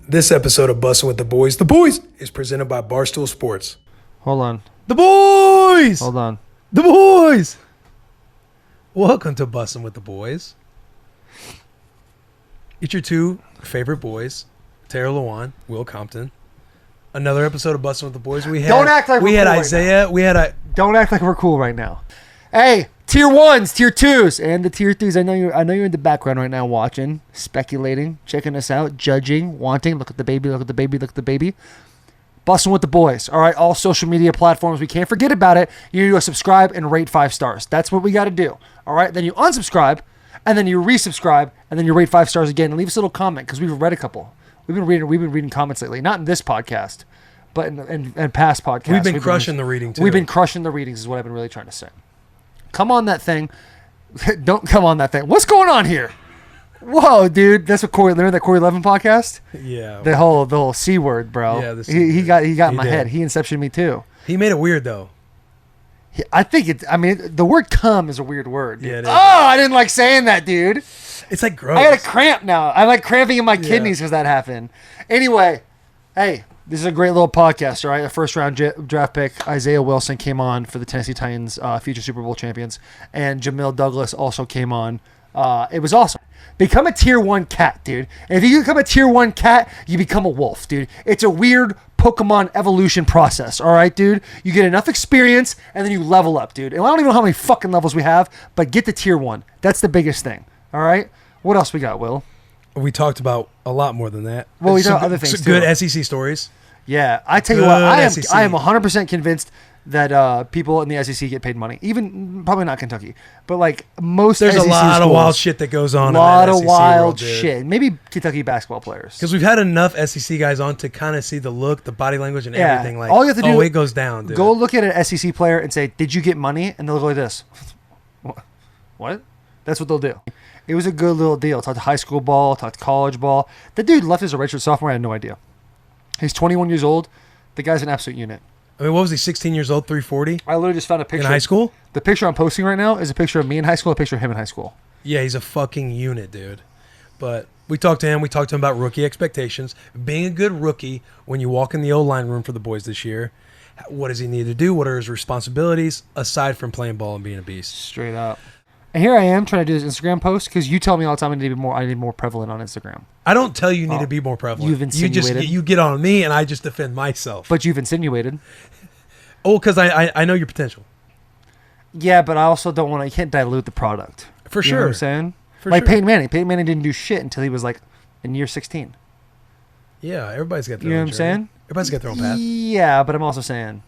This episode of Bussin with the Boys, is presented by Barstool Sports. Hold on. The Boys! Hold on. The Boys! Welcome to Bussin with the Boys. It's your two favorite boys, Tara Lewan, Will Compton. Another episode of Bussin with the Boys. Don't act like we we're had cool Isaiah. Right we had a. Don't act like we're cool right now. Hey, tier ones, tier twos, and the tier threes. I know you're in the background right now, watching, speculating, checking us out, judging, wanting. Look at the baby. Look at the baby. Look at the baby. Bussin with the Boys. All right, all social media platforms. We can't forget about it. You need to subscribe and rate 5 stars. That's what we got to do. All right, then you unsubscribe, and then you resubscribe, and then you rate 5 stars again. And leave us a little comment because we've read a couple. We've been reading comments lately. Not in this podcast, but in past podcasts. We've been crushing the reading too. We've been crushing the readings. Is what I've been really trying to say. Come on that thing. Don't come on that thing. What's going on here? Whoa, dude. That's what Corey learned, that Corey Levin podcast? Yeah. The whole C word, bro. Yeah, the C he got in my did. head. He inceptioned me too. He made it weird though. I think the word cum is a weird word. Dude. Yeah, it is. Oh, I didn't like saying that, dude. It's like gross. I got a cramp now. I'm like cramping in my kidneys because that happened. Anyway, hey, this is a great little podcast, all right? A first-round draft pick, Isaiah Wilson, came on for the Tennessee Titans, future Super Bowl champions, and Jamil Douglas also came on. It was awesome. Become a tier 1 cat, dude. And if you become a tier 1 cat, you become a wolf, dude. It's a weird Pokemon evolution process, all right, dude? You get enough experience, and then you level up, dude. And I don't even know how many fucking levels we have, but get to tier 1. That's the biggest thing, all right? What else we got, Will? We talked about a lot more than that. Well, we got other things too. Good SEC stories. Yeah, I tell you what, I SEC. am 100% convinced that people in the SEC get paid money. Even probably not Kentucky, but like most. There's SEC a lot schools, of wild shit that goes on. A lot in that of SEC wild world, dude. shit. Maybe Kentucky basketball players. Because we've had enough SEC guys on to kind of see the look, the body language, and everything. Like, all you have to do, it goes down, dude. Go look at an SEC player and say, "Did you get money?" And they'll go like this. What? That's what they'll do. It was a good little deal. Talked high school ball, talked college ball. The dude left as a redshirt sophomore. I had no idea. He's 21 years old. The guy's an absolute unit. I mean, what was he, 16 years old, 340? I literally just found a picture. In high school? The picture I'm posting right now is a picture of me in high school, a picture of him in high school. Yeah, he's a fucking unit, dude. But we talked to him. We talked to him about rookie expectations. Being a good rookie when you walk in the O-line room for the boys this year. What does he need to do? What are his responsibilities aside from playing ball and being a beast? Straight up. And here I am trying to do this Instagram post because you tell me all the time I need more prevalent on Instagram. I don't tell you need to be more prevalent. You've insinuated. You get on me and I just defend myself. But you've insinuated. Oh, because I know your potential. Yeah, but I also don't want to. You can't dilute the product. For You sure. know what I'm saying? For like sure. Peyton Manning. Peyton Manning didn't do shit until he was like in year 16. Yeah, everybody's got their You know own what I'm journey. saying? Everybody's got their own path. Yeah, but I'm also saying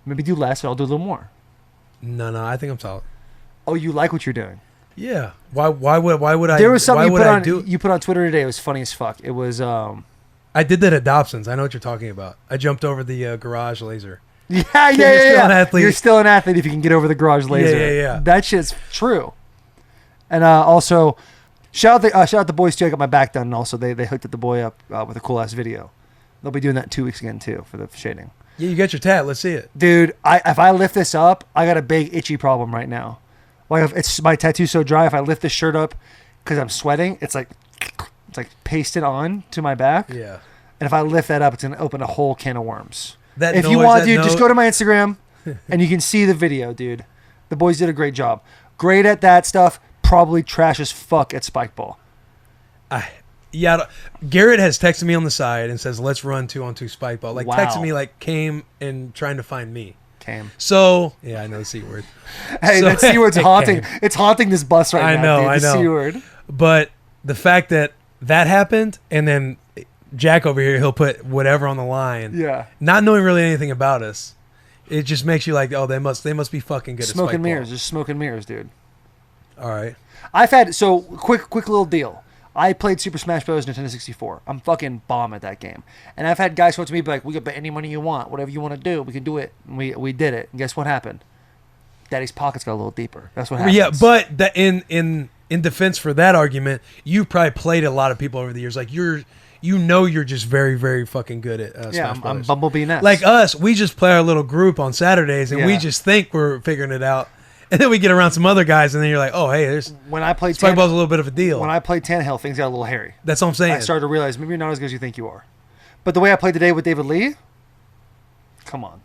maybe do less, but I'll do a little more. No, I think I'm solid. Oh, you like what you're doing? Yeah. Why would I? There was something you you put on Twitter today. It was funny as fuck. It was I did that at Dobson's. I know what you're talking about. I jumped over the garage laser. Yeah. Still an athlete. You're still an athlete if you can get over the garage laser. Yeah. That shit's true. And also, shout out the boys too. I got my back done, and also they hooked up the boy up with a cool ass video. They'll be doing that in 2 weeks again too for the shading. Yeah, you got your tat. Let's see it, dude. If I lift this up, I got a big itchy problem right now. Like if it's my tattoo's so dry, if I lift this shirt up because I'm sweating, it's like pasted on to my back. Yeah. And if I lift that up, it's gonna open a whole can of worms. If you want, dude, just go to my Instagram and you can see the video, dude. The boys did a great job. Great at that stuff. Probably trash as fuck at spike ball. Yeah, Garrett has texted me on the side and says, "Let's run 2-on-2 spike ball." Like Wow. texting me, like came and trying to find me. Came. So yeah, I know the C word. Hey, So- that C word's haunting. Came. It's haunting this bus right now. I Dude, the know. C word. But the fact that happened, and then Jack over here, he'll put whatever on the line. Yeah. Not knowing really anything about us, it just makes you like, oh, they must be fucking good at Smoke spike and mirrors. ball. Just smoke and mirrors, dude. All right. I've had quick little deal. I played Super Smash Bros. Nintendo 64. I'm fucking bomb at that game. And I've had guys come to me be like, we can bet any money you want. Whatever you want to do, we can do it. And we did it. And guess what happened? Daddy's pockets got a little deeper. That's what happened. Yeah, but that in defense for that argument, you probably played a lot of people over the years. Like you're just very, very fucking good at Smash I'm Brothers. Bumblebee Ness. Like us, we just play our little group on Saturdays, and we Yeah. just think we're figuring it out. And then we get around some other guys, and then you're like, oh, hey, there's when I played spike ball's a little bit of a deal. When I played Tannehill, things got a little hairy. That's what I'm saying. I started to realize maybe you're not as good as you think you are. But the way I played today with David Lee, come on.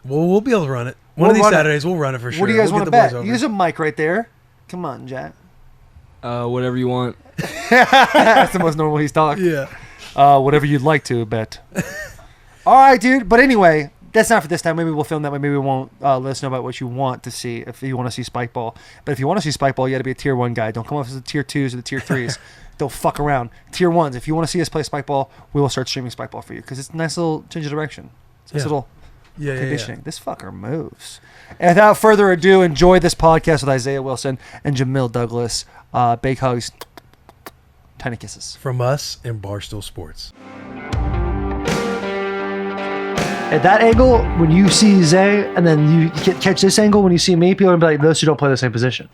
Well, we'll be able to run it. One of these Saturdays, we'll run it for sure. What do you guys want to bet? Use a mic right there. Come on, Jack. Whatever you want. That's the most normal he's talked. Yeah. Whatever you'd like to bet. All right, dude. But anyway, that's not for this time. Maybe we'll film that way. Maybe we won't. Let us know about what you want to see if you want to see spike ball. But if you want to see spike ball, you got to be a tier 1 guy. Don't come up as the tier 2s or the tier 3s. Don't fuck around. Tier 1s. If you want to see us play spike ball, we will start streaming spike ball for you because it's a nice little change of direction. It's a nice little conditioning. This fucker moves. And without further ado, enjoy this podcast with Isaiah Wilson and Jamil Douglas. Big hugs. Tiny kisses. From us and Barstool Sports. At that angle, when you see Zay, and then you catch this angle when you see me, people are going to be like, those two don't play the same position.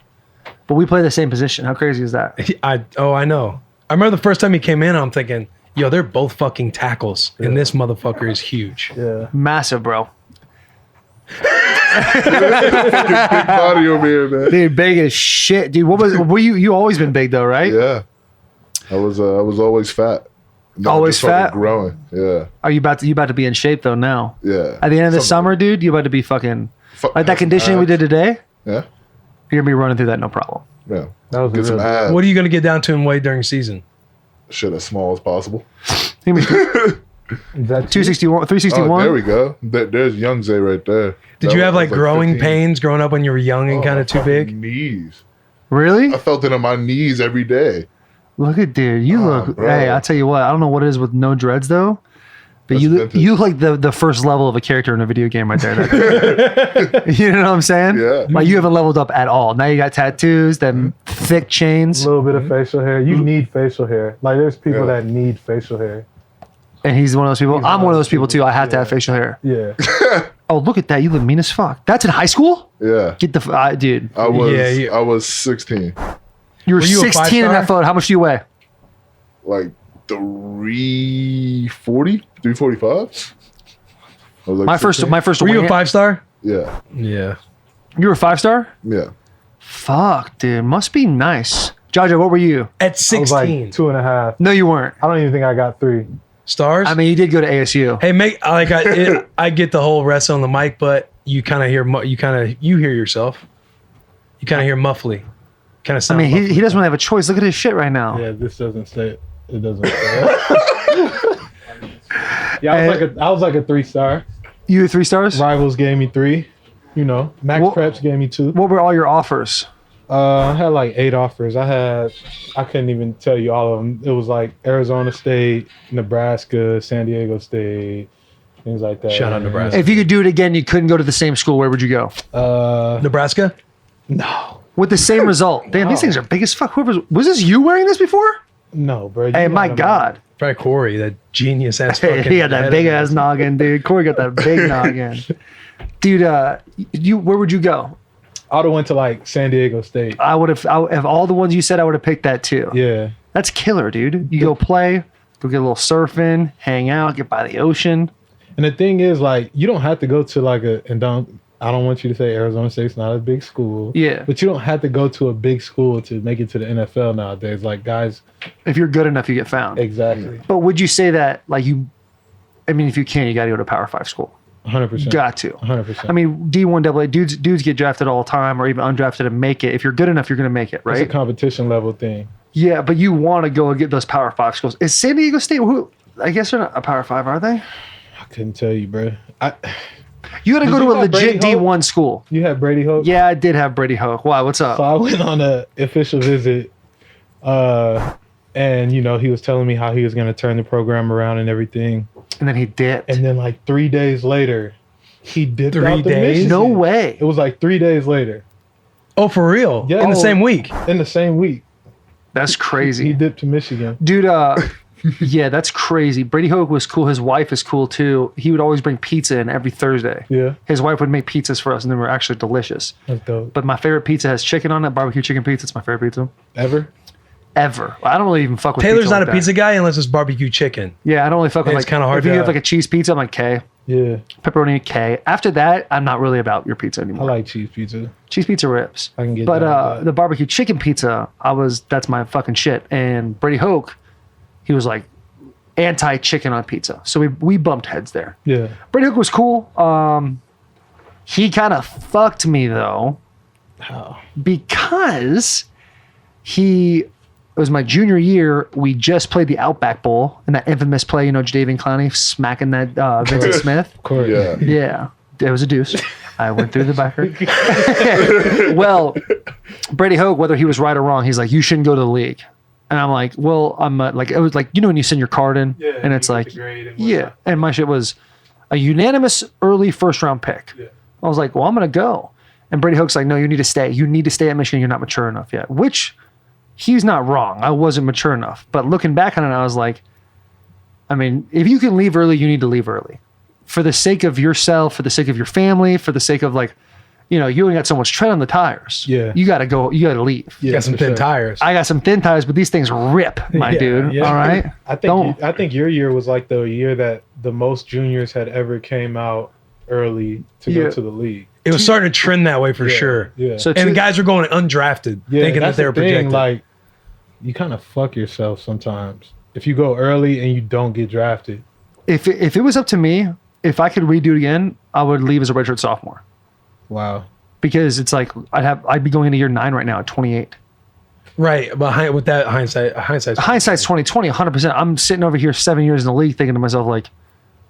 But we play the same position. How crazy is that? I know. I remember the first time he came in, I'm thinking, yo, they're both fucking tackles, and this motherfucker is huge. Yeah. Massive, bro. Big body over here, man. Dude, big as shit. Dude, were you always been big, though, right? Yeah. I was always fat. No, always just fucking fat? growing. Yeah. Are you about to be in shape, though, now? Yeah. At the end of the summer, dude, you about to be fucking... Like that conditioning we did today? Yeah. You're going to be running through that, no problem. Yeah. That was Get some abs. What are you going to get down to in weight during season? Shit as small as possible. Is that 261, 361? Oh, there we go. There's young Zay right there. Did you have like growing pains growing up when you were young and kind of too big? Knees. Really? I felt it on my knees every day. Look at dude. You look... bro. Hey, I'll tell you what. I don't know what it is with no dreads, though. But That's you vintage. look like the first level of a character in a video game right there. You know what I'm saying? Yeah. Like you haven't leveled up at all. Now you got tattoos, them thick a chains, little bit of facial hair? You need facial hair. Like there's people that need facial hair. and he's one of those people. I'm one of those people too. I have to have Yeah. facial hair. Yeah. Oh, look at that! You look mean as fuck. That's in high school. Yeah. Get the dude. I was Yeah, I was 16. You were Were you a 16 in that five-star? photo. How much do you weigh? Like 340, 345. I was like My 16. first. Were you a wing- 5-star? Yeah. Yeah. You were a 5-star. Yeah. Fuck, dude. Must be nice. Jaja, what were you? At I was 16 like 2.5. No, you weren't. I don't even think I got 3. stars. I mean, you did go to ASU. hey, I get the whole rest on the mic, but you kind of hear you hear yourself. You kind of hear muffly. Kind of I sound. mean, muffly. he doesn't really have a choice. Look at his shit right now. Yeah, this doesn't say it. It doesn't say it. Yeah, I was like a 3-star. You were 3 stars? Rivals gave me 3. You know, Max What- Preps gave me 2. What were all your offers? I had like 8 offers. I couldn't even tell you all of them. It was like Arizona State, Nebraska, San Diego State, things like that. Shout out Nebraska. If you could do it again, you couldn't go to the same school. Where would you go? Nebraska. No, With the same result. Damn, these things are big as fuck. Was this you wearing this before? no, bro. Hey, my gotta- God. Probably Corey, that genius ass. Hey, fucking he got that head big of ass his. noggin, dude. Corey got that big noggin. Dude, where would you go? I would have went to like San Diego State. I would have, of all the ones you said, I would have picked that too. Yeah. That's killer, dude. You go play, go get a little surfing, hang out, get by the ocean. And the thing is, like, you don't have to go to like I don't want you to say Arizona State's not a big school. Yeah. But you don't have to go to a big school to make it to the NFL nowadays. Like, guys, If you're good enough, you get found. exactly. But would you say that, like, if you can, you got to go to Power 5 school? 100%. Got to. 100%. I mean, D1 AA, dudes get drafted all the time or even undrafted and make it. If you're good enough, you're going to make it, It's a right? competition level thing. Yeah, but you want to go and get those Power 5 schools. Is San Diego State, I guess they're not a Power 5, are they? I couldn't tell you, bro. You got to Did go to you a have legit Brady Hoke? D1 school. You had Brady Hope? Yeah, I did have Brady Hoke. Why? What's up? So I went on an official visit, and he was telling me how he was going to turn the program around and everything. And then he dipped. And then like 3 days later, he dipped 3 out to days? Michigan. No way. It was like 3 days later Oh, for real? Yeah. In the Oh. same week. in the same week. That's He crazy. dipped to Michigan. Dude, yeah, that's crazy. Brady Hoke was cool. His wife is cool too. He would always bring pizza in every Thursday. Yeah, His wife would make pizzas for us, and they were actually delicious. that's dope. But my favorite pizza has chicken on it, barbecue chicken pizza. It's my favorite pizza Ever? ever. I don't really even fuck with Taylor's pizza not like a that. pizza guy unless it's barbecue chicken. Yeah, I don't really fuck with It's like. kinda hard If you to- have like a cheese pizza, I'm like, okay. Yeah, Pepperoni K. After that, I'm not really about your pizza I anymore. like cheese pizza. Cheese pizza rips. I can get But down with that. the barbecue chicken pizza, that's my fucking shit. And Brady Hoke, he was like anti-chicken on pizza. So we bumped heads there. Yeah. Brady Hook was cool. He kind of fucked me though, because it was my junior year. We just played the Outback Bowl and that infamous play, Jadeveon Clowney smacking that Vincent Smith. Of course. Yeah. Yeah, it was a deuce. I went through the backer. Well, Brady Hoke, whether he was right or wrong, he's like, you shouldn't go to the league. And I'm like, well, it was like, when you send your card in, and it's like, and my shit was a unanimous early first round pick. Yeah. I was like, well, I'm going to go. And Brady Hoke's like, no, you need to stay. You need to stay at Michigan. You're not mature enough yet, which he's not wrong. I wasn't mature enough. But looking back on it, I was like, I mean, if you can leave early, you need to leave early. For the sake of yourself, for the sake of your family, for the sake of you only got so much tread on the tires. Yeah. You got to go. You got to leave. You got some thin tires. I got some thin tires, but these things rip, my dude. Yeah. All right. I think your year was like the year that the most juniors had ever came out early to go to the league. It was starting to trend that way for sure. Yeah. So And the guys were going undrafted, thinking that they were projected. Like, you kind of fuck yourself sometimes if you go early and you don't get drafted. if it was up to me, if I could redo it again, I would leave as a redshirt sophomore. Wow. Because it's like I'd be going into year 9 right now at 28. Right, but with that hindsight's Hindsight's 2020, 100%. I'm sitting over here 7 years in the league thinking to myself, like,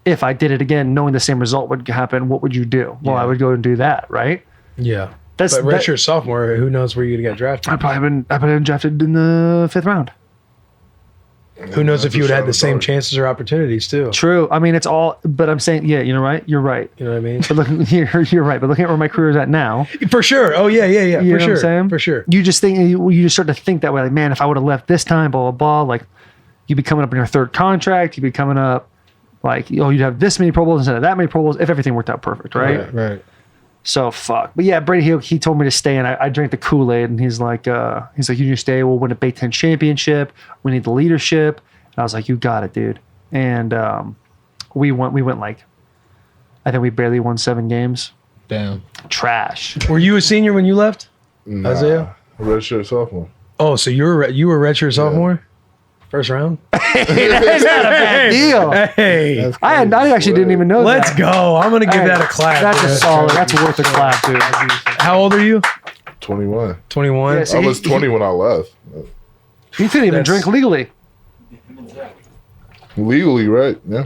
if I did it again, knowing the same result would happen, what would you do? Well, I would go and do that, right? Yeah. But redshirt sophomore, who knows where you're gonna get drafted? I'd been drafted in the 5th round. Who knows if you would have had the same chances or opportunities too? True. I mean, it's all. But I'm saying, yeah, right. You're right. You know what I mean? But look, you're right. But looking at where my career is at now, For sure. Oh yeah. you know For what sure. I'm saying? For sure. You just think you just start to think that way. Like, man, if I would have left this time, blah blah blah. Like, you'd be coming up in your 3rd contract. You'd be coming up, like, you'd have this many Pro Bowls instead of that many Pro Bowls if everything worked out perfect, right? Right. So fuck. But yeah, Brady Hill, he told me to stay, and I drank the Kool-Aid, and he's like, you need to stay. We'll win a Big Ten championship. We need the leadership. And I was like, you got it, dude. And we went like, I think we barely won 7 games. Damn. Trash. Were you a senior when you left, Nah, Isaiah? Redshirt sophomore. Oh, so you were redshirt sophomore, first round. Hey, that's not a bad deal. Hey, I actually didn't even know let's that. go. I'm gonna give Hey, that a clap. That's a dude. solid. That's worth a clap, dude. How old are you? 21. 21. Yeah, so I was 20 when I left. You couldn't even That's- drink legally. Legally, right? Yeah.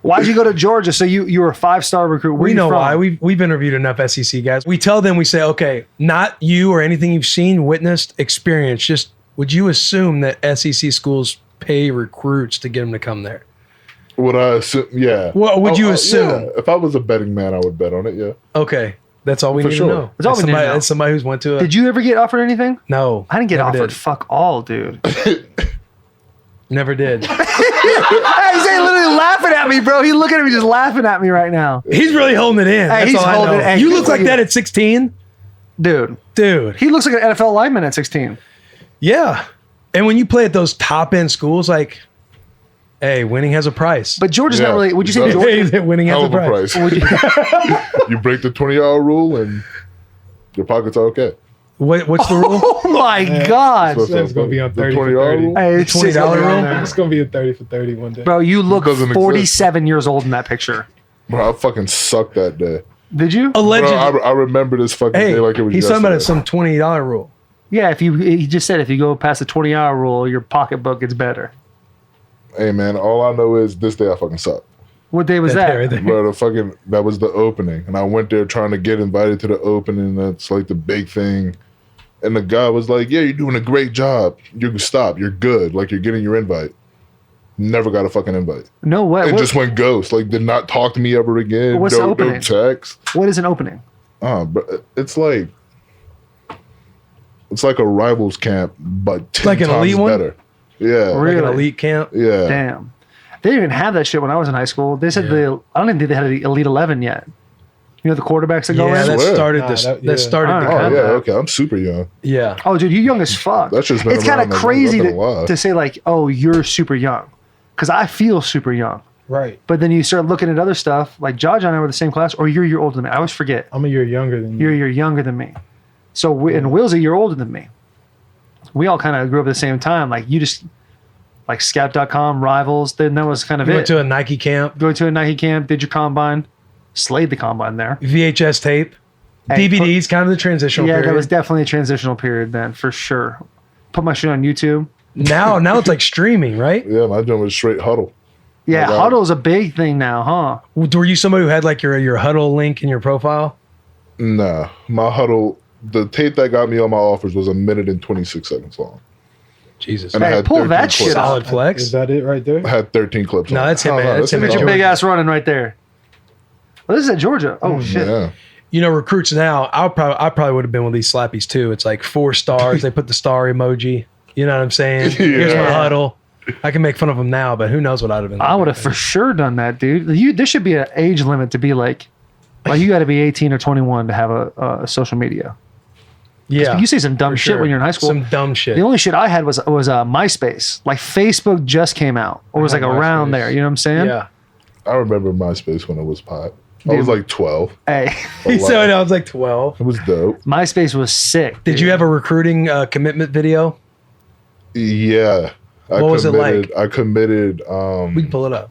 Why'd you go to Georgia? So you were a 5-star recruit. Where We you know from? why. We've interviewed enough SEC guys. We tell them, we say, okay, not you or anything you've seen, witnessed, experienced. Just would you assume that SEC schools pay recruits to get them to come there? Would I assume? Yeah. What would you assume? Yeah. If I was a betting man, I would bet on it. Yeah. Okay, that's all we For need sure. to know. That's all we need to know. That's somebody who's went to a Did you ever get offered anything? no. I didn't get never offered. did. Fuck all, dude. Never did. Hey, he's literally laughing at me, bro. He's looking at me, just laughing at me right now, He's really holding it in. That's he's all I holding know. it- hey, You he's look like like- that at 16, dude. dude. He looks like an NFL lineman at 16. Yeah. And when you play at those top end schools, like, hey, winning has a price. But Georgia's not Yeah, really. Would you say exactly. Georgia? Hey, winning has Hell a of a price. price. Would you, You break the 20-hour rule and your pockets are okay. What's the rule? oh my God, So- It's gonna be on The 30 for 20-hour 30. rule? hey, it's $20 rule? It's gonna be a 30 for 30 one day. bro. You look Doesn't exist. 47 years old in that picture. Bro, I fucking sucked that day. Did you? Allegedly. Bro, I remember this fucking Hey, day like it was he's talking yesterday. about some $20 rule. Yeah. He just said if you go past the 20-hour rule, your pocketbook gets better. Hey, man, all I know is this day I fucking sucked. What day was that? Right there. Bro, that was the opening. And I went there trying to get invited to the opening. That's like the big thing. And the guy was like, yeah, you're doing a great job. You can stop. You're good. Like, you're getting your invite. Never got a fucking invite. No way. It just went ghost. Like, did not talk to me ever again. What's the No opening? text. What is an opening? But it's like a rivals camp, but 10 Like an times elite one? better. Yeah. Really? Like an elite camp. Yeah. Damn. They didn't even have that shit when I was in high school. They said I don't even think they had the Elite 11 yet. You know the quarterbacks that go Yeah, in? that Swear. started Nah, this. that- That yeah. started. I the don't Oh, have yeah. that. Okay. I'm super young. Yeah. Oh, dude, you're young as fuck. That's just been It's kind of around, I'm crazy not gonna lie. to say like, oh, you're super young. because I feel super young. Right. But then you start looking at other stuff, like Judge and I were the same class, or you're a year older than me. I always forget. I'm a year younger than you. You're a year younger than me. So, and Will's a year older than me. We all kind of grew up at the same time. Like, you just, like Scout.com, Rivals, then that was kind of You it. went to a Nike camp, Going to a Nike camp, did your combine, slayed the combine there. VHS tape, Hey, DVDs, kind of the transitional Yeah, period. that was definitely a transitional period then, for sure. Put my shit on YouTube. now it's like streaming, right? Yeah, my joint was straight huddle. Yeah, Oh, wow. Huddle's a big thing now, huh? Were you somebody who had like your huddle link in your profile? Nah, my huddle. The tape that got me on my offers was 1 minute and 26 seconds long. Jesus. And I Hey, had pull 13 that clips. shit out. Solid flex. Is that it right there? I had 13 clips. No, on that's it. him, Oh, man. no, That's him Look at at your Georgia. big ass running right there. Oh, this is at Georgia. Oh, shit. Yeah. You know, recruits now, I probably would have been with these slappies too. It's like 4 stars. They put the star emoji. You know what I'm saying? Here's my Yeah. huddle. I can make fun of them now, but who knows what I'd have been. I would have for sure done that, dude. There should be an age limit to be like you got to be 18 or 21 to have a social media. Yeah. You say some dumb for shit sure. when you're in high school. Some dumb shit. The only shit I had was MySpace. Like Facebook just came out, or was I like had around MySpace. there. You know what I'm saying? Yeah. I remember MySpace when it was hot. I was like 12. Hey, He said I was like 12. It was dope. MySpace was sick. Did you have a recruiting commitment video? Yeah. What was it like? I committed. We can pull it up.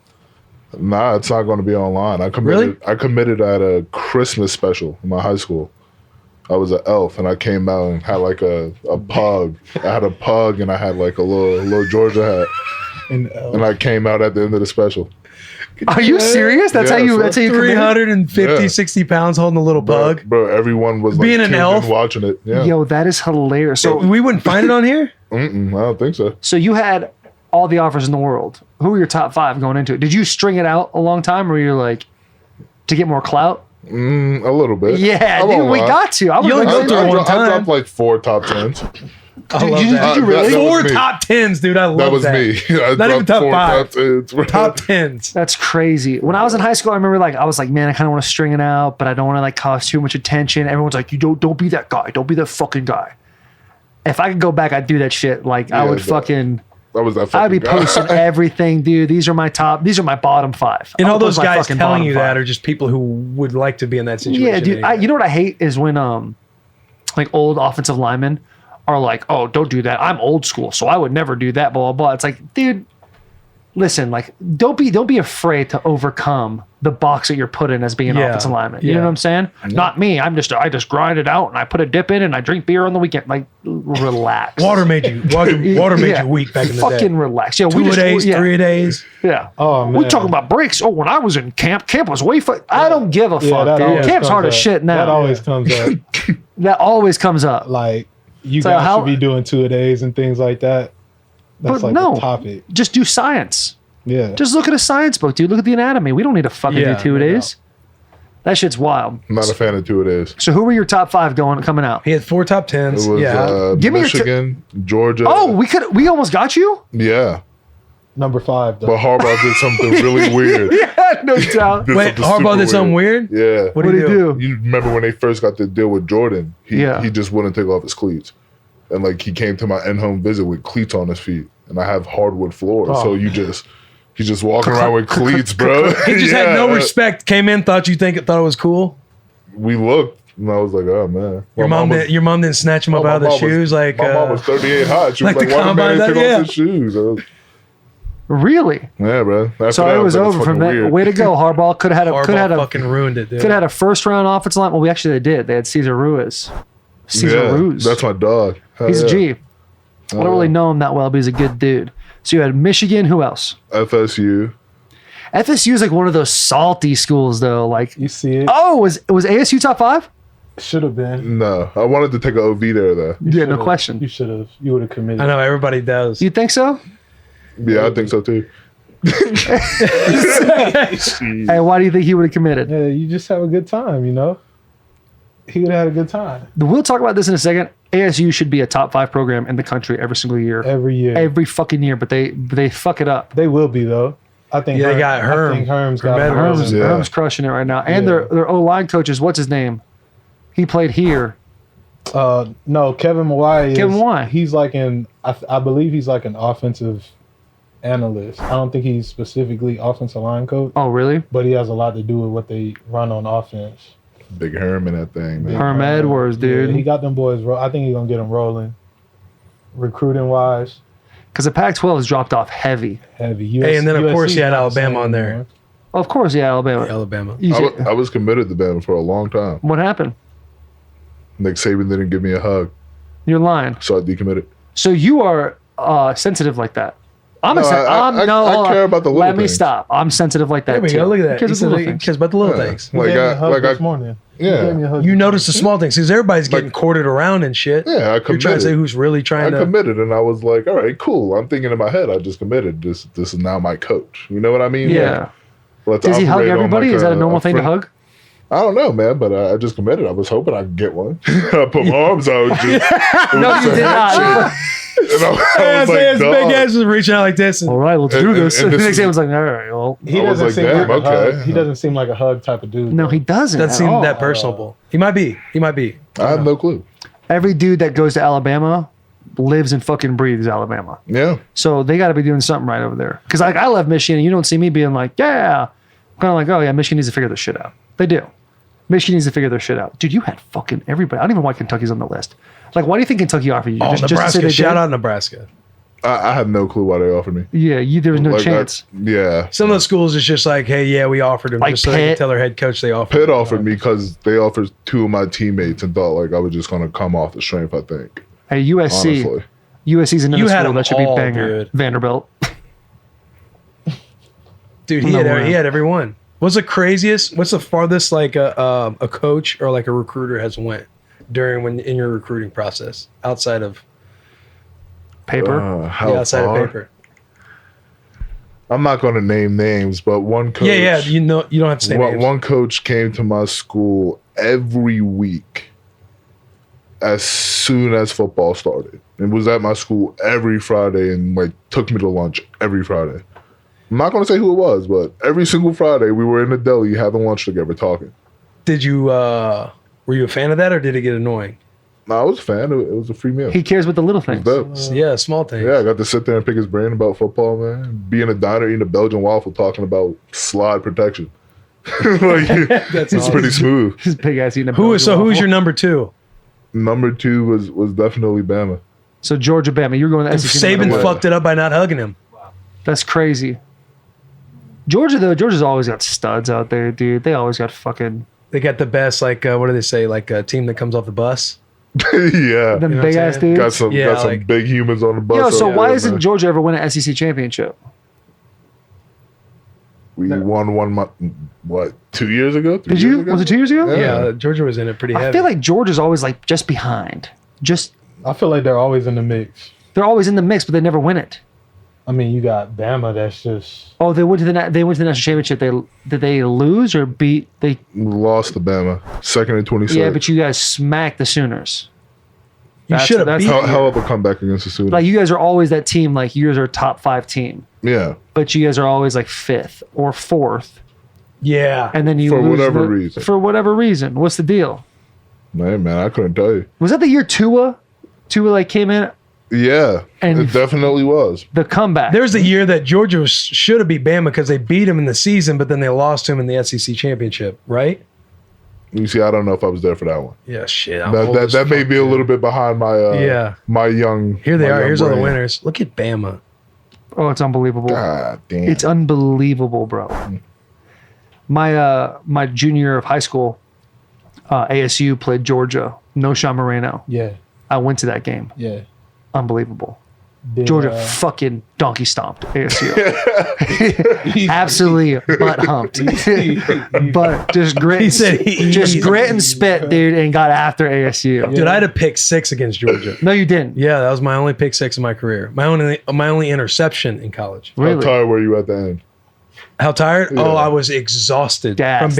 Nah, it's not going to be online. I committed at a Christmas special in my high school. I was an elf, and I came out and had like a pug. I had a pug, and I had like a little Georgia hat, and I came out at the end of the special. Are you serious? That's Yeah, how you. so That's how you. committed? 350, Yeah. 60 pounds holding a little bug. Bro, everyone was like Being an tuned in elf? watching it. Yeah. Yo, that is hilarious. So, We wouldn't find it on here? I don't think so. so you had all the offers in the world. Who were your top 5 going into it? Did you string it out a long time, or you're like to get more clout? A little bit. Yeah, I dude, won't we lie. got to. I You would only like go to- through I one time. dropped like 4 top 10s. I love Did that. you really? That was 4 me. top 10s, dude. I love That was that. me. I Not even dropped top 4 5. top 10s. bro. Top 10s. That's crazy. When I was in high school, I remember I was like, man, I kind of want to string it out, but I don't want to like cause too much attention. Everyone's like, you don't be that guy. Don't be that fucking guy. If I could go back, I'd do that shit. Like I Yeah, would that- fucking. That was that fucking I'd be guy. posting everything, dude. These are my bottom 5. And I all would those post my guys fucking telling bottom you 5. that are just people who would like to be in that situation. Yeah, dude. anyway. You know what I hate is when like old offensive linemen are like, oh, don't do that. I'm old school, so I would never do that. Blah blah blah. It's like, dude, listen, like don't be afraid to overcome the box that you're put in as being an Yeah, offensive lineman. You yeah. know what I'm saying? Not me. I just grind it out and I put a dip in and I drink beer on the weekend. Like, relax. Water made you Yeah. weak back in the Fucking day. relax. Yeah, 2 a days, 3 a days. Yeah. Oh, We man. talking about breaks. Oh, when I was in camp was way fun. I don't give a Yeah, fuck, that dude. always Camp's comes hard as up. shit now. That always comes up. That always comes up. Like, you So guys how- should be doing 2-a-days and things like that. That's But like no. the topic. Just do science. Yeah. Just look at a science book, dude. Look at the anatomy. We don't need to fucking Yeah, do 2 no days. That shit's wild. I'm not a fan of 2 a days. So who were your top 5 coming out? He had 4 top It 10s. was Yeah. Give me your Michigan, Georgia. Oh, we almost got you? yeah. Number 5, though. But Harbaugh did something really weird. Yeah, no doubt. Did Wait, something Harbaugh super did something weird? Yeah. What What did did he he do? do? You remember when they first got the deal with Jordan? He Yeah. just wouldn't take off his cleats. And like he came to my in-home visit with cleats on his feet. And I have hardwood floors. Oh. So he's just walking around with cleats, bro. He just had no Yeah. respect. Came in, thought it was cool. We looked and I was like, oh man. Your mom didn't snatch him up my out of the mom was- shoes like my mom was 38 hot. She was like like, the why the man combine, take yeah. off his shoes? I was- Really? yeah, bro. After So that, it I was like, it's over from fucking that. weird. Way to go, Harbaugh. Could have had Harbaugh a fucking ruined it, dude. could have had a first round offensive line. Well, we actually did. They had Cesar Ruiz. Cesar Yeah, Ruiz. that's my dog. Hell He's yeah. a G. I don't really yeah. know him that well, but he's a good dude. So you had Michigan. Who else? FSU. FSU is like one of those salty schools, though. Like, You see it? oh, was ASU top 5? Should have been. No, I wanted to take an OV there though. Yeah, no Should've. question. You should have. You would have committed. I know everybody does. You think so? Yeah, I think so too. Hey, why do you think he would have committed? Yeah, you just have a good time, you know? He would have had a good time We'll talk about this in a second. ASU should be a top 5 program in the country every single year. every year. Every fucking year, but they fuck it up. They will be, though. I think Yeah, they got Herm. I think Herm's got Herm Herm. Herm's, Yeah. Herm's crushing it right now. And Yeah. their O-line coaches, what's his name? He played here. No, Kevin Mawai is. Kevin Mawai. He's like I believe he's like an offensive analyst. I don't think he's specifically offensive line coach, Oh, really? but he has a lot to do with what they run on offense. Big Herm in that thing, man. Herm Edwards, dude. Yeah, he got them boys. I think he's gonna get them rolling. Recruiting wise, Because the Pac-12 has dropped off heavy. heavy. Hey, and then, of course, USC you had not the Alabama same on there. anymore. Of course, yeah, Alabama. Alabama. You see- I was committed to Bama for a long time. what happened? Nick Saban didn't give me a hug, You're lying. so I decommitted. So you are sensitive like that. I'm No, I care about the little Let me things. stop. I'm sensitive like that There we too. go. Look at Who that. cares He about said little he things? cares about the little Yeah. things. He Like gave me a I hug this like I morning. yeah. He gave me a hug You this notice the small things because everybody's getting Like- courted around and shit. Yeah, I You're trying to committed. say who's really I trying to. committed, and I was like, all right, cool. I'm thinking in my head, I just committed. This is now my coach. You know what I mean? Yeah. Let's Does he hug operate on everybody? like Is that a normal thing to friend- hug? I don't know, man, but I just committed. I was hoping I could get one. I put my arms out. Just, No, you did not. And I was Isaiah's like, big dog. ass was reaching out like this. And, All right, let's do And- this. and The this next is- day I was like, all right, well. He I was doesn't like, seem damn, like a okay. hug. He doesn't seem like a hug type of dude. No, though. he doesn't. doesn't at seem all. that personable. He might be. He might be. I have no clue. Every dude that goes to Alabama lives and fucking breathes Alabama. Yeah. So they got to be doing something right over there. Because like I love Michigan, and you don't see me being like, yeah. I'm kind of like, oh yeah, Michigan needs to figure this shit out. They do. Michigan needs to figure their shit out. Dude, you had fucking everybody. I don't even know why Kentucky's on the list. Like, why do you think Kentucky offered you? Oh, to say Nebraska. they Shout did? out Nebraska. I have no clue why they offered me. Yeah, there was no Like, chance. Yeah. Some of the schools is just like, hey, yeah, we offered him Like just so they Pitt. can tell their head coach they offered. Pitt offered me because they offered two of my teammates and thought like I was just gonna come off the strength. I think. Hey, USC. Honestly. USC's another You had school them that should be all, banger. dude. Vanderbilt. Dude, he had every one. What's the craziest? What's the farthest like a coach or like a recruiter has went during in your recruiting process outside of Paper. How outside far? of paper? I'm not gonna name names, but one coach. Yeah, you know, you don't have to say names. One coach came to my school every week as soon as football started and was at my school every Friday and like took me to lunch every Friday. I'm not going to say who it was, but every single Friday we were in the deli having lunch together talking. Did you were you a fan of that or did it get annoying? No, I was a fan. It was a free meal. He cares with the little It was things. dope. Yeah, small things. Yeah, I got to sit there and pick his brain about football, man. Be in a diner eating a Belgian waffle talking about slide protection. Like, That's it's pretty smooth. His big ass eating a Who's Belgian your waffle. number two? Number two was definitely Bama. So Georgia, Bama. You're going to SEC. no matter Saban what. fucked it up by not hugging him. That's crazy. Georgia though, Georgia's always got studs out there, dude. They always got fucking They got the best, like, what do they say? Like a team that comes off the bus. Yeah. them know what big I'm ass saying? dudes. Got some like- big humans on the bus. Yo, so up why there, doesn't man. Georgia ever win an SEC championship? We won one month, what, 2 years ago? 3 Did years you? ago? Was it 2 years ago? Yeah, Georgia was in it pretty heavy. I feel like Georgia's always like just behind. Just I feel like they're always in the mix. they're always in the mix, but they never win it. I mean, you got Bama. That's just Oh, they went to the national championship. Did they lose or beat? They We lost to Bama, second and 26. yeah, but you guys smacked the Sooners. you should have that's- beat. Hell of a comeback against the Sooners. Like you guys are always that team. Like you guys are a top 5 team, Yeah, but you guys are always like 5th or 4th, Yeah. and then you For lose whatever reason. For whatever reason, what's the deal? man, I couldn't tell you. Was that the year Tua like came in Yeah, And- it definitely was. the comeback? There's the year that Georgia should have beat Bama because they beat him in the season, but then they lost to him in the SEC championship, right? You see, I don't know if I was there for that one. Yeah, shit. I'm old That as may fuck, be a dude. little bit behind my Yeah. my young. Here they my are. young Here's all the brain. winners. Look at Bama. Oh, it's unbelievable. God damn. It's unbelievable, bro. My junior year of high school, ASU played Georgia. No Sean Moreno. yeah, I went to that game. yeah. Unbelievable. Did, Georgia fucking donkey stomped ASU. Absolutely butt humped. But just grit. He said just grit and spit, dude, and got after ASU. Dude, I had a pick 6 against Georgia. No, you didn't. Yeah, that was my only pick 6 in my career. My only interception in college. How Really? tired were you at the end? How tired? Yeah. Oh, I was exhausted Gassed.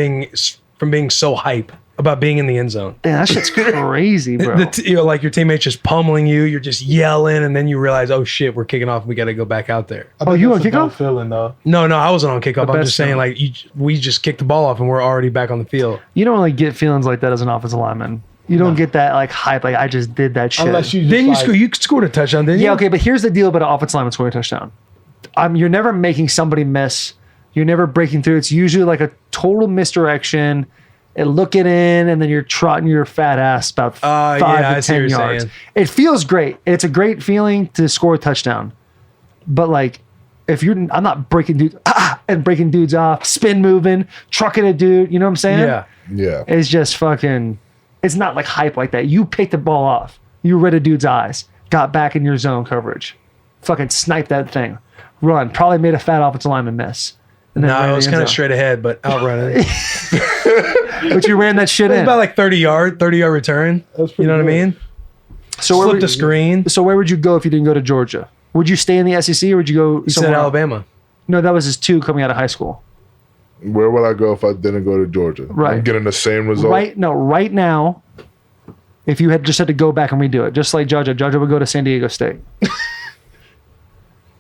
from being so hype about being in the end zone. Damn, that shit's crazy, bro. Like your teammates just pummeling you, you're just yelling, and then you realize, oh shit, we're kicking off. We got to go back out there. I Oh, think you that's on a dope kickoff? feeling though. No, I wasn't on kickoff. The I'm best just saying, feeling. like we just kicked the ball off, and we're already back on the field. You don't really get feelings like that as an offensive lineman. You don't get that like hype, like I just did that shit. Unless you just Then like, you scored a touchdown, didn't you? Yeah, okay, but here's the deal about an offensive lineman scoring a touchdown. you're never making somebody miss. You're never breaking through. It's usually like a total misdirection and looking in, and then you're trotting your fat ass about 5 to 10 yards. It feels great. It's a great feeling to score a touchdown. But like, I'm not breaking dudes off, spin moving, trucking a dude. You know what I'm saying? Yeah. Yeah. It's just fucking. It's not like hype like that. You picked the ball off. You read a dude's eyes. Got back in your zone coverage. Fucking sniped that thing. Run. Probably made a fat offensive lineman miss. No, I was kind of straight ahead, but outrunning. But you ran that shit It was in. about like 30 yard return. That's You pretty know what I good. mean? So Flip the screen. So where would you go if you didn't go to Georgia? Would you stay in the SEC or would you go He said somewhere else? Alabama. No, that was his 2 coming out of high school. Where would I go if I didn't go to Georgia? Right. I'm getting the same result. Right now, if you had to go back and redo it, just like Judge would go to San Diego State.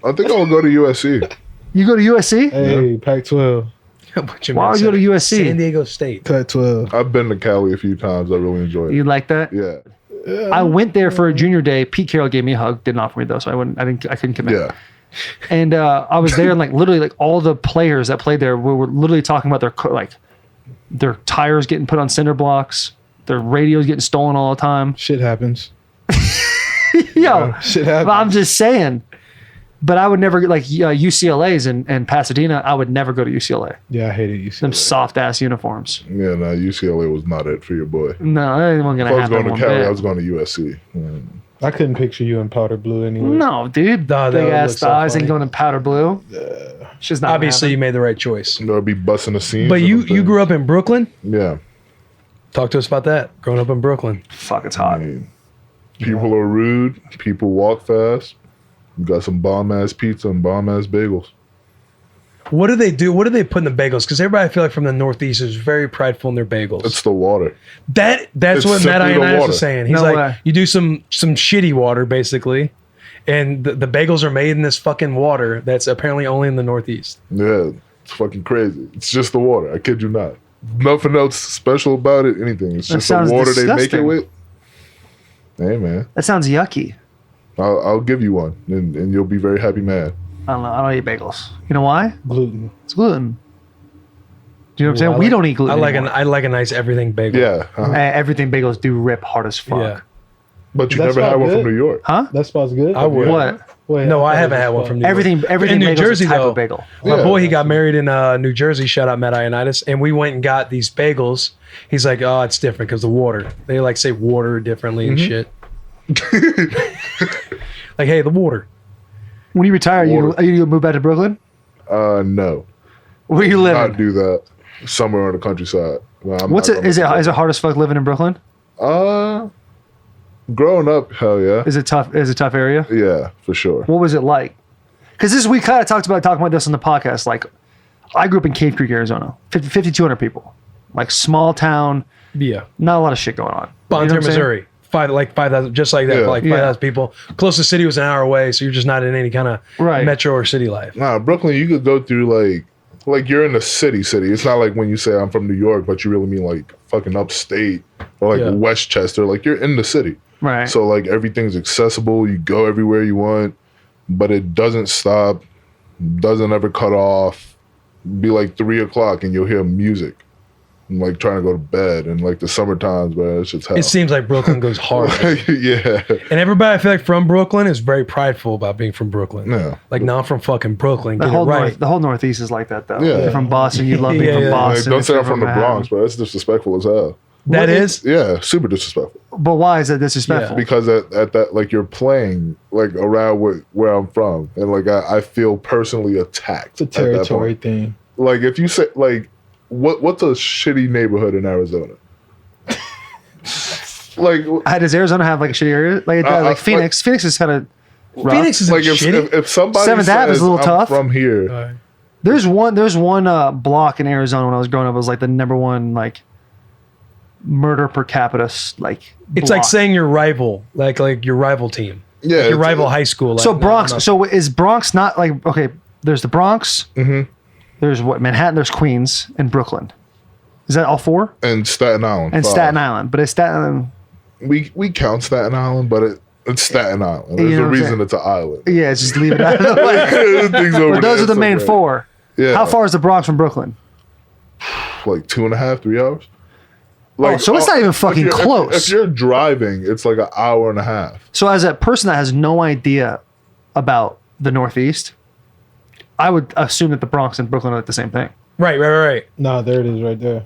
I think I would go to USC. You go to USC? Hey, Pac-12. Why would you go to USC? San Diego State. Pac-12. I've been to Cali a few times. I really enjoyed You it. like that? Yeah. I went there for a junior day. Pete Carroll gave me a hug. Didn't offer me though, so I couldn't commit. Yeah. And I was there, and like literally, like all the players that played there were literally talking about their tires getting put on cinder blocks, their radios getting stolen all the time. Shit happens. Yo, Shit but happens. I'm just saying. But I would never get like UCLA's and Pasadena. I would never go to UCLA. Yeah, I hated UCLA. Them soft ass uniforms. Yeah, no, UCLA was not it for your boy. No, that wasn't If gonna I was happen. going to one Cali, bit. I was going to USC. I couldn't picture you in powder blue anyway. No, dude. No, that Big would ass look so thighs ain't funny. going in powder blue. It's just not. Obviously, you made the right choice. There'd be busting the scenes. But you grew up in Brooklyn? Yeah. Talk to us about that. Growing up in Brooklyn. Fuck, it's I hot. mean, people are rude. People walk fast. You got some bomb ass pizza and bomb ass bagels. What do they do? What do they put in the bagels? Because everybody I feel like from the Northeast is very prideful in their bagels. It's the water. That's it's what Matt simply the Ioannidis water. was saying. He's No like, way. you do some shitty water basically, and the bagels are made in this fucking water that's apparently only in the Northeast. Yeah, it's fucking crazy. It's just the water. I kid you not. Nothing else special about it. Anything. It's That just the sounds water they make it disgusting. with. Hey man, That sounds yucky. I'll give you one, and you'll be very happy man. I don't know. I don't eat bagels. You know why? Gluten. It's gluten. Do you know what I'm saying? I We like- don't eat gluten. I like a nice everything bagel. Yeah, Everything bagels do rip hard as fuck. Yeah. but you That's never had not one good. from New York. Huh? That spot's good. I would. What? Wait, No, I thought it haven't was had one fun. from New York. Everything in New bagels Jersey is a type though. of bagel. My Yeah. boy, he got married in New Jersey. Shout out Matt Ioannidis, and we went and got these bagels. He's like, "Oh, it's different because the water. They like say water differently and shit." Like, hey, the water. When you retire, Water. you move back to Brooklyn? No, Where you not living? do that. Somewhere on the countryside. Well, I'm What's not it? gonna Is it do is it hard as fuck living in Brooklyn? that. Growing up, hell yeah, Is it tough? Is it a tough area? yeah, for sure. What was it like? Because we kind of talked about this on the podcast. Like, I grew up in Cave Creek, Arizona, 5,200 people, like small town, Yeah, not a lot of shit going on. Bon You know Terre, what I'm saying? Missouri. 5,000, just like that, Yeah. for like 5,000 people. Closest city was an hour away, so you're just not in any kind of Right. metro or city life. Nah, Brooklyn, you could go through like you're in the city. It's not like when you say I'm from New York, but you really mean like fucking upstate or like Yeah. Westchester. Like you're in the city. Right. So like everything's accessible. You go everywhere you want, but it doesn't stop, doesn't ever cut off. Be like 3:00 and you'll hear music. I'm like trying to go to bed, and like the summer times, bro, it's just hell. It seems like Brooklyn goes hard. Yeah. And everybody I feel like from Brooklyn is very prideful about being from Brooklyn. Yeah. Like, no, I'm from fucking Brooklyn. the Get it whole right. the whole Northeast is like that though. Yeah. If you're from Boston, you love being Yeah, from yeah. Like, Boston. don't If say you're I'm from the Manhattan. Bronx, bro. That's disrespectful as hell. That is? Yeah, super disrespectful. But why is that disrespectful? Because at that, like, you're playing like around where I'm from, and like I feel personally attacked. It's a at that territory point. thing. Like if you say like, what's a shitty neighborhood in Arizona? Like Does Arizona have like a shitty area? Like it does, like Phoenix. Phoenix is kind of rough. Phoenix is like shitty. if somebody Seventh Ave is says a little I'm tough. from here, All right. There's one block in Arizona when I was growing up. It was like the number one like murder per capita like. It's block. like saying your rival, like your rival team. yeah, Like your it's- rival high school. Like, So no, Bronx. no. So is Bronx not like okay? There's the Bronx. Mhm. There's what Manhattan. There's Queens and Brooklyn. Is that all four? and Staten Island And five. Staten Island. But it's Staten Island. We count Staten Island, but It's Staten Island. You There's know a what I'm reason saying? it's an island. Yeah, just leave it out of the way. Things over But those there are the main somewhere. 4. Yeah. How far is the Bronx from Brooklyn? Like 2.5, 3 hours. So it's not even fucking close. If you're driving, it's like an hour and a half. So as a person that has no idea about the Northeast, I would assume that the Bronx and Brooklyn are like the same thing. Right. No, there it is right there.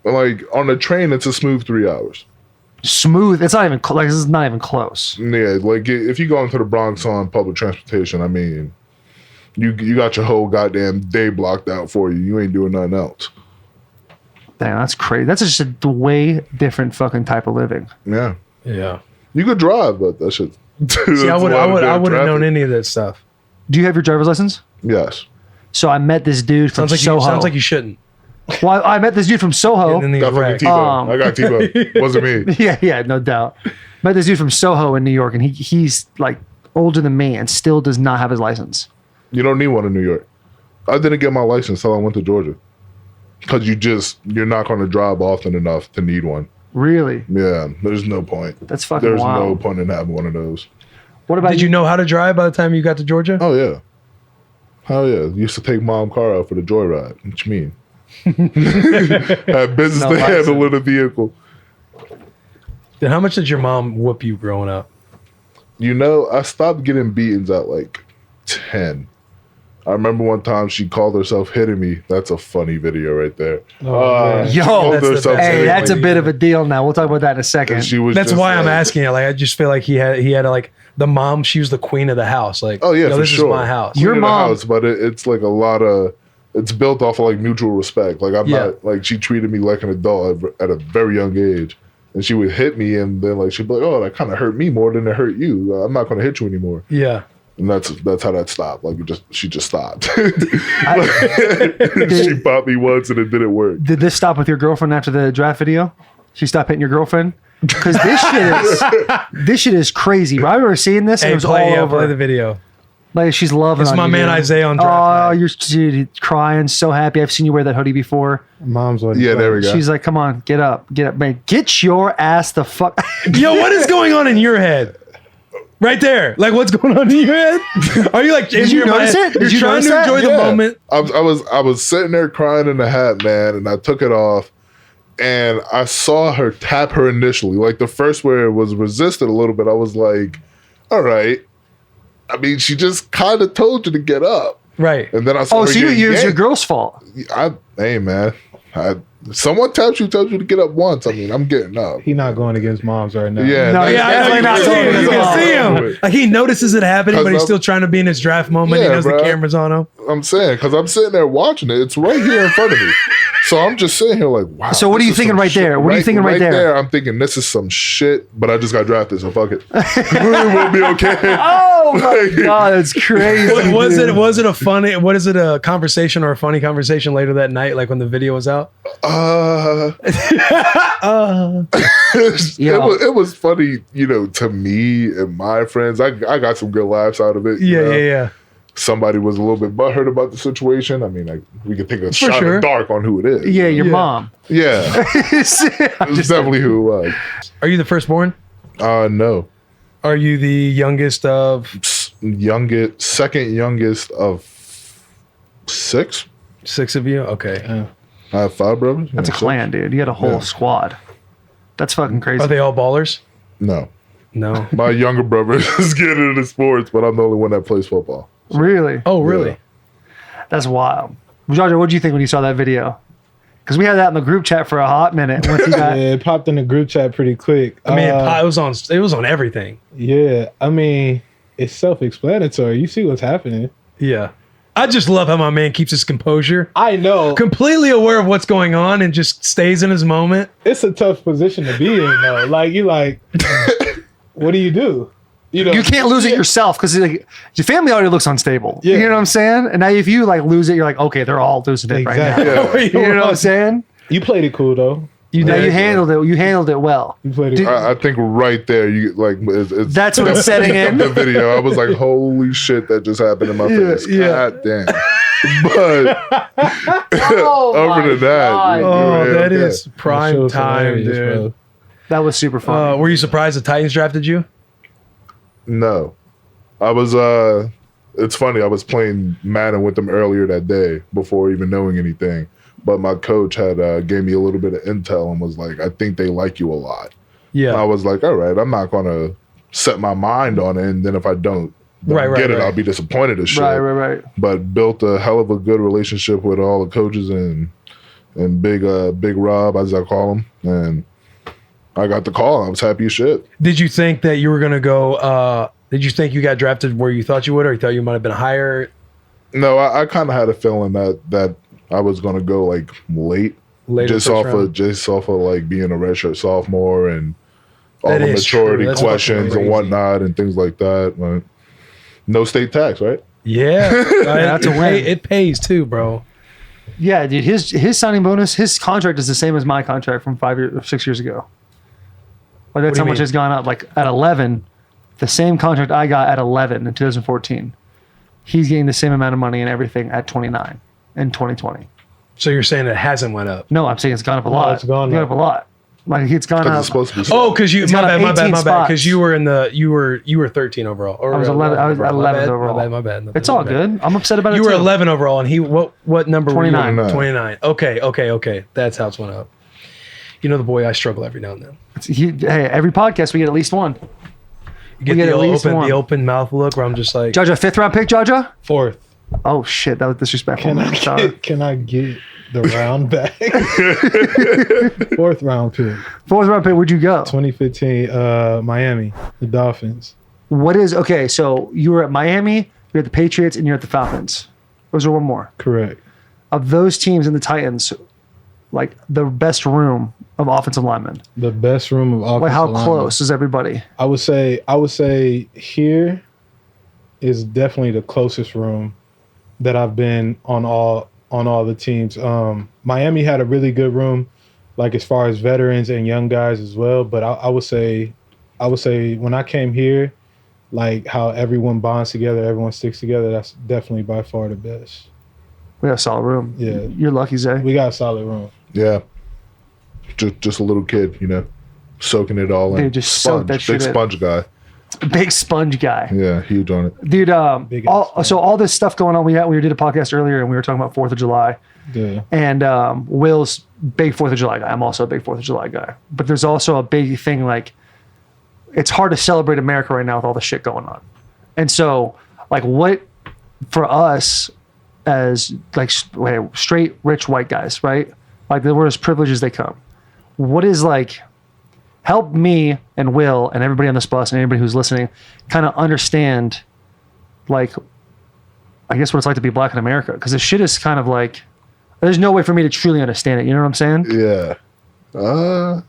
Like on the train, it's a smooth 3 hours. Smooth. It's not even like this is not even close. Yeah, like if you go into the Bronx on public transportation, I mean, you got your whole goddamn day blocked out for you. You ain't doing nothing else. Damn, that's crazy. That's just a way different fucking type of living. Yeah, Yeah. you could drive, but that shit. See, I wouldn't have known any of this stuff. Do you have your driver's license? Yes. So I met this dude from Soho. Sounds like you shouldn't. Well, I met this dude from Soho. Getting in these Got fucking wrecks. T-Bone. I got T-Bone. Wasn't me. Yeah, no doubt. Met this dude from Soho in New York, and he's like older than me and still does not have his license. You don't need one in New York. I didn't get my license till I went to Georgia. Because you're not going to drive often enough to need one. Really? Yeah, there's no point. That's fucking There's wild. no point in having one of those. What about Did you know how to drive by the time you got to Georgia? Oh, yeah. Hell yeah. Used to take mom car out for the joyride. What you mean? Had business No to license. handle with a vehicle. Then how much did your mom whoop you growing up? You know, I stopped getting beatings at like 10. I remember one time she called herself hitting me. That's a funny video right there. man. She Yo, called that's the herself best. Hey, hitting that's a me, bit of a deal now. We'll talk about that in a and second. she was That's just why I'm like, asking it. Like, I just feel like he had like the mom. She was the queen of the house. Like, Oh yeah, yo, for this sure. is my house. Your Queen of the mom- house, but it's like a lot of. It's built off of like mutual respect. Like I'm Yeah. not like she treated me like an adult at a very young age, and she would hit me, and then like she'd be like, "Oh, that kind of hurt me more than it hurt you. I'm not going to hit you anymore." Yeah. And that's how that stopped. Like she just stopped. She popped me once, and it didn't work. Did this stop with your girlfriend after the draft video? She stopped hitting your girlfriend? Because this shit is crazy. Bro. I remember seeing this and Hey, it was all play over. the video. Like she's loving. It's on my you, man dude. Isaiah on draft Oh, night. you're dude, crying, so happy. I've seen you wear that hoodie before. Mom's one. Yeah, there we go. She's like, "Come on, get up, man, get your ass the fuck." Yo, what is going on in your head? Right there. Like, what's going on in your head? Are you like, Did you notice it? You're Did you trying notice to that? enjoy the Yeah. moment. I was sitting there crying in the hat, man, and I took it off, and I saw her tap her initially. Like the first where it was resisted a little bit, I was like, "All right." I mean, she just kind of told you to get up, Right. and then I saw Oh, her so you get it was your yanked. girl's fault. Hey, man, someone tells you to get up once. I mean, I'm getting up. He not going against moms right now. Yeah, No, that's- yeah, I know, definitely not you talking can see him. You about can see him. Like, he notices it happening, but he's I'm- still trying to be in his draft moment. He Yeah, knows bro. the camera's on him. I'm saying, because I'm sitting there watching it. It's right here in front of me. So I'm just sitting here like, wow. So what are this you is thinking some right shit. there? What are you thinking right there? I'm thinking this is some shit, but I just got drafted, so fuck it. We'll be okay. Oh my Like- god, that's crazy. Was dude. it a funny? What is it? A conversation or a funny conversation later that night, like when the video was out? It was funny, to me and my friends. I got some good laughs out of it. you know? Yeah. Somebody was a little bit butthurt about the situation. I mean, we could take a shot in sure. the dark on who it is. Yeah, your Yeah. mom. Yeah. It's definitely who it was. Are you the firstborn? No. Are you the youngest of Second youngest of 6. 6 of you? Okay. I have 5 brothers. That's a Yeah, clan, dude. You got a whole Yeah. squad. That's fucking crazy. Are they all ballers? No. No. My younger brother is getting into sports, but I'm the only one that plays football. Really? Oh, really? Yeah. That's wild. Georgia, what did you think when you saw that video? Because we had that in the group chat for a hot minute. Once you got, Yeah, it popped in the group chat pretty quick. I mean, it was on everything. Yeah, I mean, it's self-explanatory. You see what's happening. Yeah. I just love how my man keeps his composure, I know completely aware of what's going on, and just stays in his moment. it's a tough position to be in, though. Like what do? You you can't lose it yourself because like, your family already looks unstable. Yeah. You know what I'm saying? And now if you like lose it, you're like, okay, they're all losing it right now. Exactly. Yeah. You know what I'm saying? You played it cool though. You Now did. you handled it. You handled it well. You played it. Dude, I think right there, it's That's what it's setting in. The video, I was like, "Holy shit, that just happened in my face!" yeah. God damn. But Oh my other than that, God. Oh, yeah, that okay. is prime time, dude. That was super fun. Were you surprised the Titans drafted you? No. I was it's funny, I was playing Madden with them earlier that day before even knowing anything. But my coach had gave me a little bit of intel and was like, I think they like you a lot. Yeah. And I was like, all right, I'm not gonna set my mind on it, and then if I don't get it, I'll be disappointed as shit. Right. But built a hell of a good relationship with all the coaches and Big Rob, as I call him, and I got the call. I was happy as shit. Did you think that you were gonna go? Did you think you got drafted where you thought you would, or you thought you might have been higher? No, I kind of had a feeling that I was gonna go like late, just off of like being a redshirt sophomore and all That the is true. maturity That's questions fucking and whatnot and things like that. But no state tax, right? Yeah, that's a win. It pays too, bro. Yeah, dude. His signing bonus, his contract is the same as my contract from 6 years ago. Like that's do how you much mean? it's gone up. Like at 11, the same contract I got at 11 in 2014, he's getting the same amount of money and everything at 29 in 2020. So you're saying it hasn't went up? No, I'm saying it's gone up a lot. It's gone up a lot. Like it's gone Because up. it's supposed to be. Oh, because you It's my gone up bad 18 because spots. you were in the you were 13 overall. Or I was 11. I was My 11th bad, overall. My bad. It's all good. I'm upset about it. You were too. 11 overall, and he what number? 29. Were you? 29. Okay. That's how it's went up. You know the boy, I struggle every now and then. Hey, every podcast we get at least one. You get We get the at least one. open mouth look where I'm just like, Jaja, 5th round pick, Jaja? 4th. Oh shit, that was disrespectful. Man. Sorry. Can I get the round back? 4th round pick, 4th round pick, where'd you go? 2015, Miami, the Dolphins. Okay, so you were at Miami, you're at the Patriots, and you're at the Falcons. Was there one more? Correct. Of those teams and the Titans, like the best room of offensive linemen. The best room of offensive Like how linemen. close is everybody? I would say here is definitely the closest room that I've been on all the teams. Miami had a really good room, like as far as veterans and young guys as well. But I would say when I came here, like how everyone bonds together, everyone sticks together. That's definitely by far the best. We got a solid room. Yeah. You're lucky, Zay. We got a solid room. Yeah. Just a little kid, soaking it all in. Dude, just soak that shit Big in. sponge guy. Big sponge guy. Yeah, huge on it. Dude, Big so all this stuff going on, we did a podcast earlier and we were talking about 4th of July. Yeah. And Will's big 4th of July guy. I'm also a big 4th of July guy. But there's also a big thing like it's hard to celebrate America right now with all the shit going on. And so, like, what for us as like straight rich white guys, right? Like we're as privileged as they come. What is like help me and Will and everybody on this bus and anybody who's listening kind of understand like I guess what it's like to be black in America, because this shit is kind of like there's no way for me to truly understand it. You know what I'm saying? Yeah.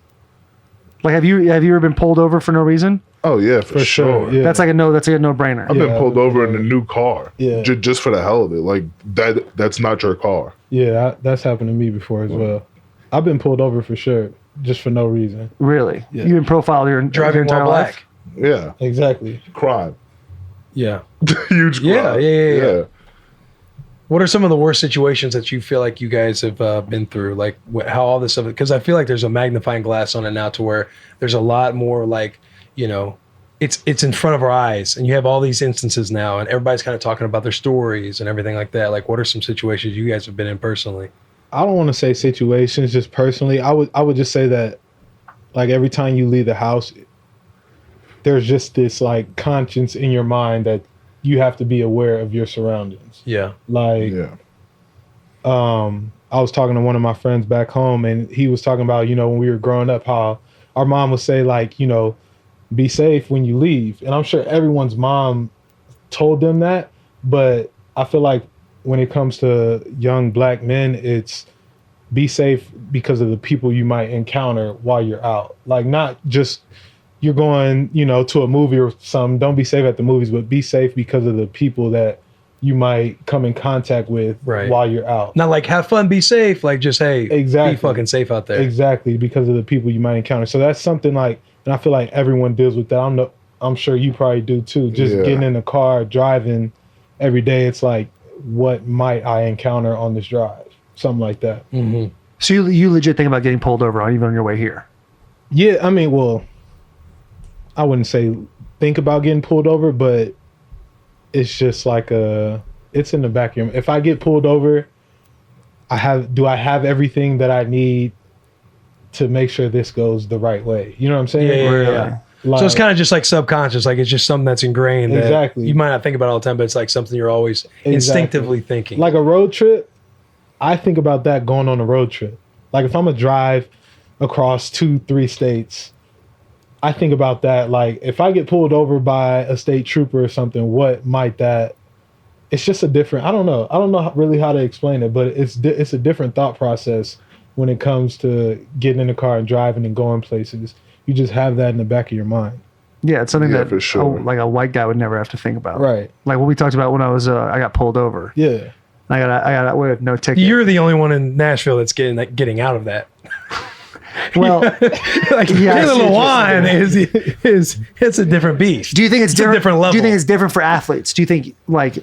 Like have you ever been pulled over for no reason? Oh yeah, for sure. Yeah. That's like a no brainer. I've been Yeah, pulled over in a new car. Yeah. Just for the hell of it. Like that's not your car. Yeah, that's happened to me before as well. I've been pulled over for sure, just for no reason. Really? Yeah. You've been profiled your driving entire while life? black. Yeah. Exactly. Crime. Yeah. Huge crime. Yeah. What are some of the worst situations that you feel like you guys have been through? Like how all this stuff, because I feel like there's a magnifying glass on it now to where there's a lot more like, it's in front of our eyes and you have all these instances now and everybody's kind of talking about their stories and everything like that. Like what are some situations you guys have been in personally? I don't want to say situations, just personally. I would just say that like every time you leave the house, there's just this like conscience in your mind that you have to be aware of your surroundings. Yeah. Like, Yeah. I was talking to one of my friends back home and he was talking about, when we were growing up, how our mom would say like, be safe when you leave. And I'm sure everyone's mom told them that, but I feel like when it comes to young black men, it's be safe because of the people you might encounter while you're out. Like not just you're going, to a movie or something. Don't be safe at the movies, but be safe because of the people that you might come in contact with while you're out. Not like have fun, be safe. Like just, hey, Exactly. be fucking safe out there. Exactly, because of the people you might encounter. So that's something like, and I feel like everyone deals with that. I'm sure you probably do too. Just getting in the car, driving every day. It's like, what might I encounter on this drive? Something like that. Mm-hmm. So you legit think about getting pulled over even on your way here? Yeah, I mean, well, I wouldn't say think about getting pulled over, but it's just like it's in the back of your mind. If I get pulled over, do I have everything that I need to make sure this goes the right way? You know what I'm saying? Yeah. Like, So it's kind of just like subconscious, like it's just something that's ingrained. Exactly. That you might not think about all the time, but it's like something you're always instinctively thinking. like a road trip. I think about that going on a road trip. Like if I'm gonna drive across 2-3 states, I think about that. Like if I get pulled over by a state trooper or something, what might that? It's just a different. I don't know really how to explain it, but it's a different thought process when it comes to getting in the car and driving and going places. You just have that in the back of your mind. Yeah, it's something that for sure. like a white guy would never have to think about. Right. Like what we talked about when I got pulled over. Yeah. I got away with no ticket. You're the only one in Nashville that's getting out of that. Well, Like yes, little wine is it's a different beast. do you think it's a different level? Do you think it's different for athletes? Do you think like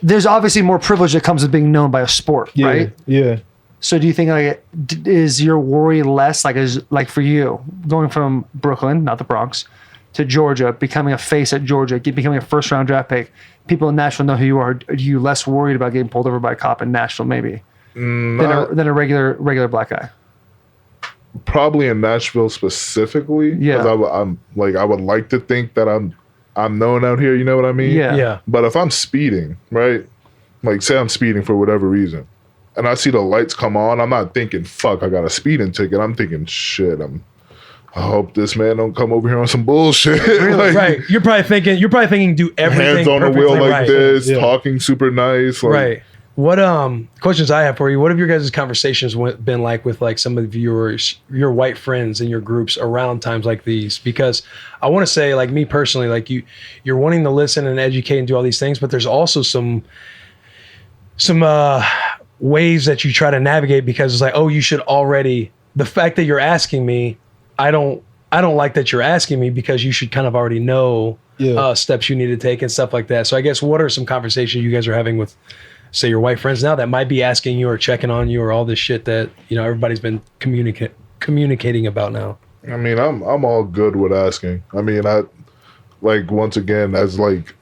there's obviously more privilege that comes with being known by a sport, Yeah. right? Yeah. So do you think like is your worry less like for you going from Brooklyn, not the Bronx, to Georgia, becoming a face at Georgia, becoming a first round draft pick? People in Nashville know who you are. Are you less worried about getting pulled over by a cop in Nashville maybe than a regular black guy? Probably in Nashville specifically. Yeah. 'Cause I'm like I would like to think that I'm known out here. You know what I mean? Yeah. Yeah. But if I'm speeding, right? Like say I'm speeding for whatever reason, and I see the lights come on, I'm not thinking, "Fuck, I got a speeding ticket." I'm thinking, "Shit, I hope this man don't come over here on some bullshit." Like, Right. You're probably thinking do everything hands on the wheel perfectly like right. this, Yeah. talking super nice. Like, Right. What questions I have for you? What have your guys' conversations been like with like some of your white friends and your groups around times like these? Because I want to say, like me personally, like you're wanting to listen and educate and do all these things, but there's also some ways that you try to navigate because it's like, oh, you should already. The fact that you're asking me, I don't like that you're asking me because you should kind of already know steps you need to take and stuff like that. So I guess what are some conversations you guys are having with, say, your white friends now that might be asking you or checking on you or all this shit that everybody's been communicating about now? I mean, I'm all good with asking. I mean, I like once again as like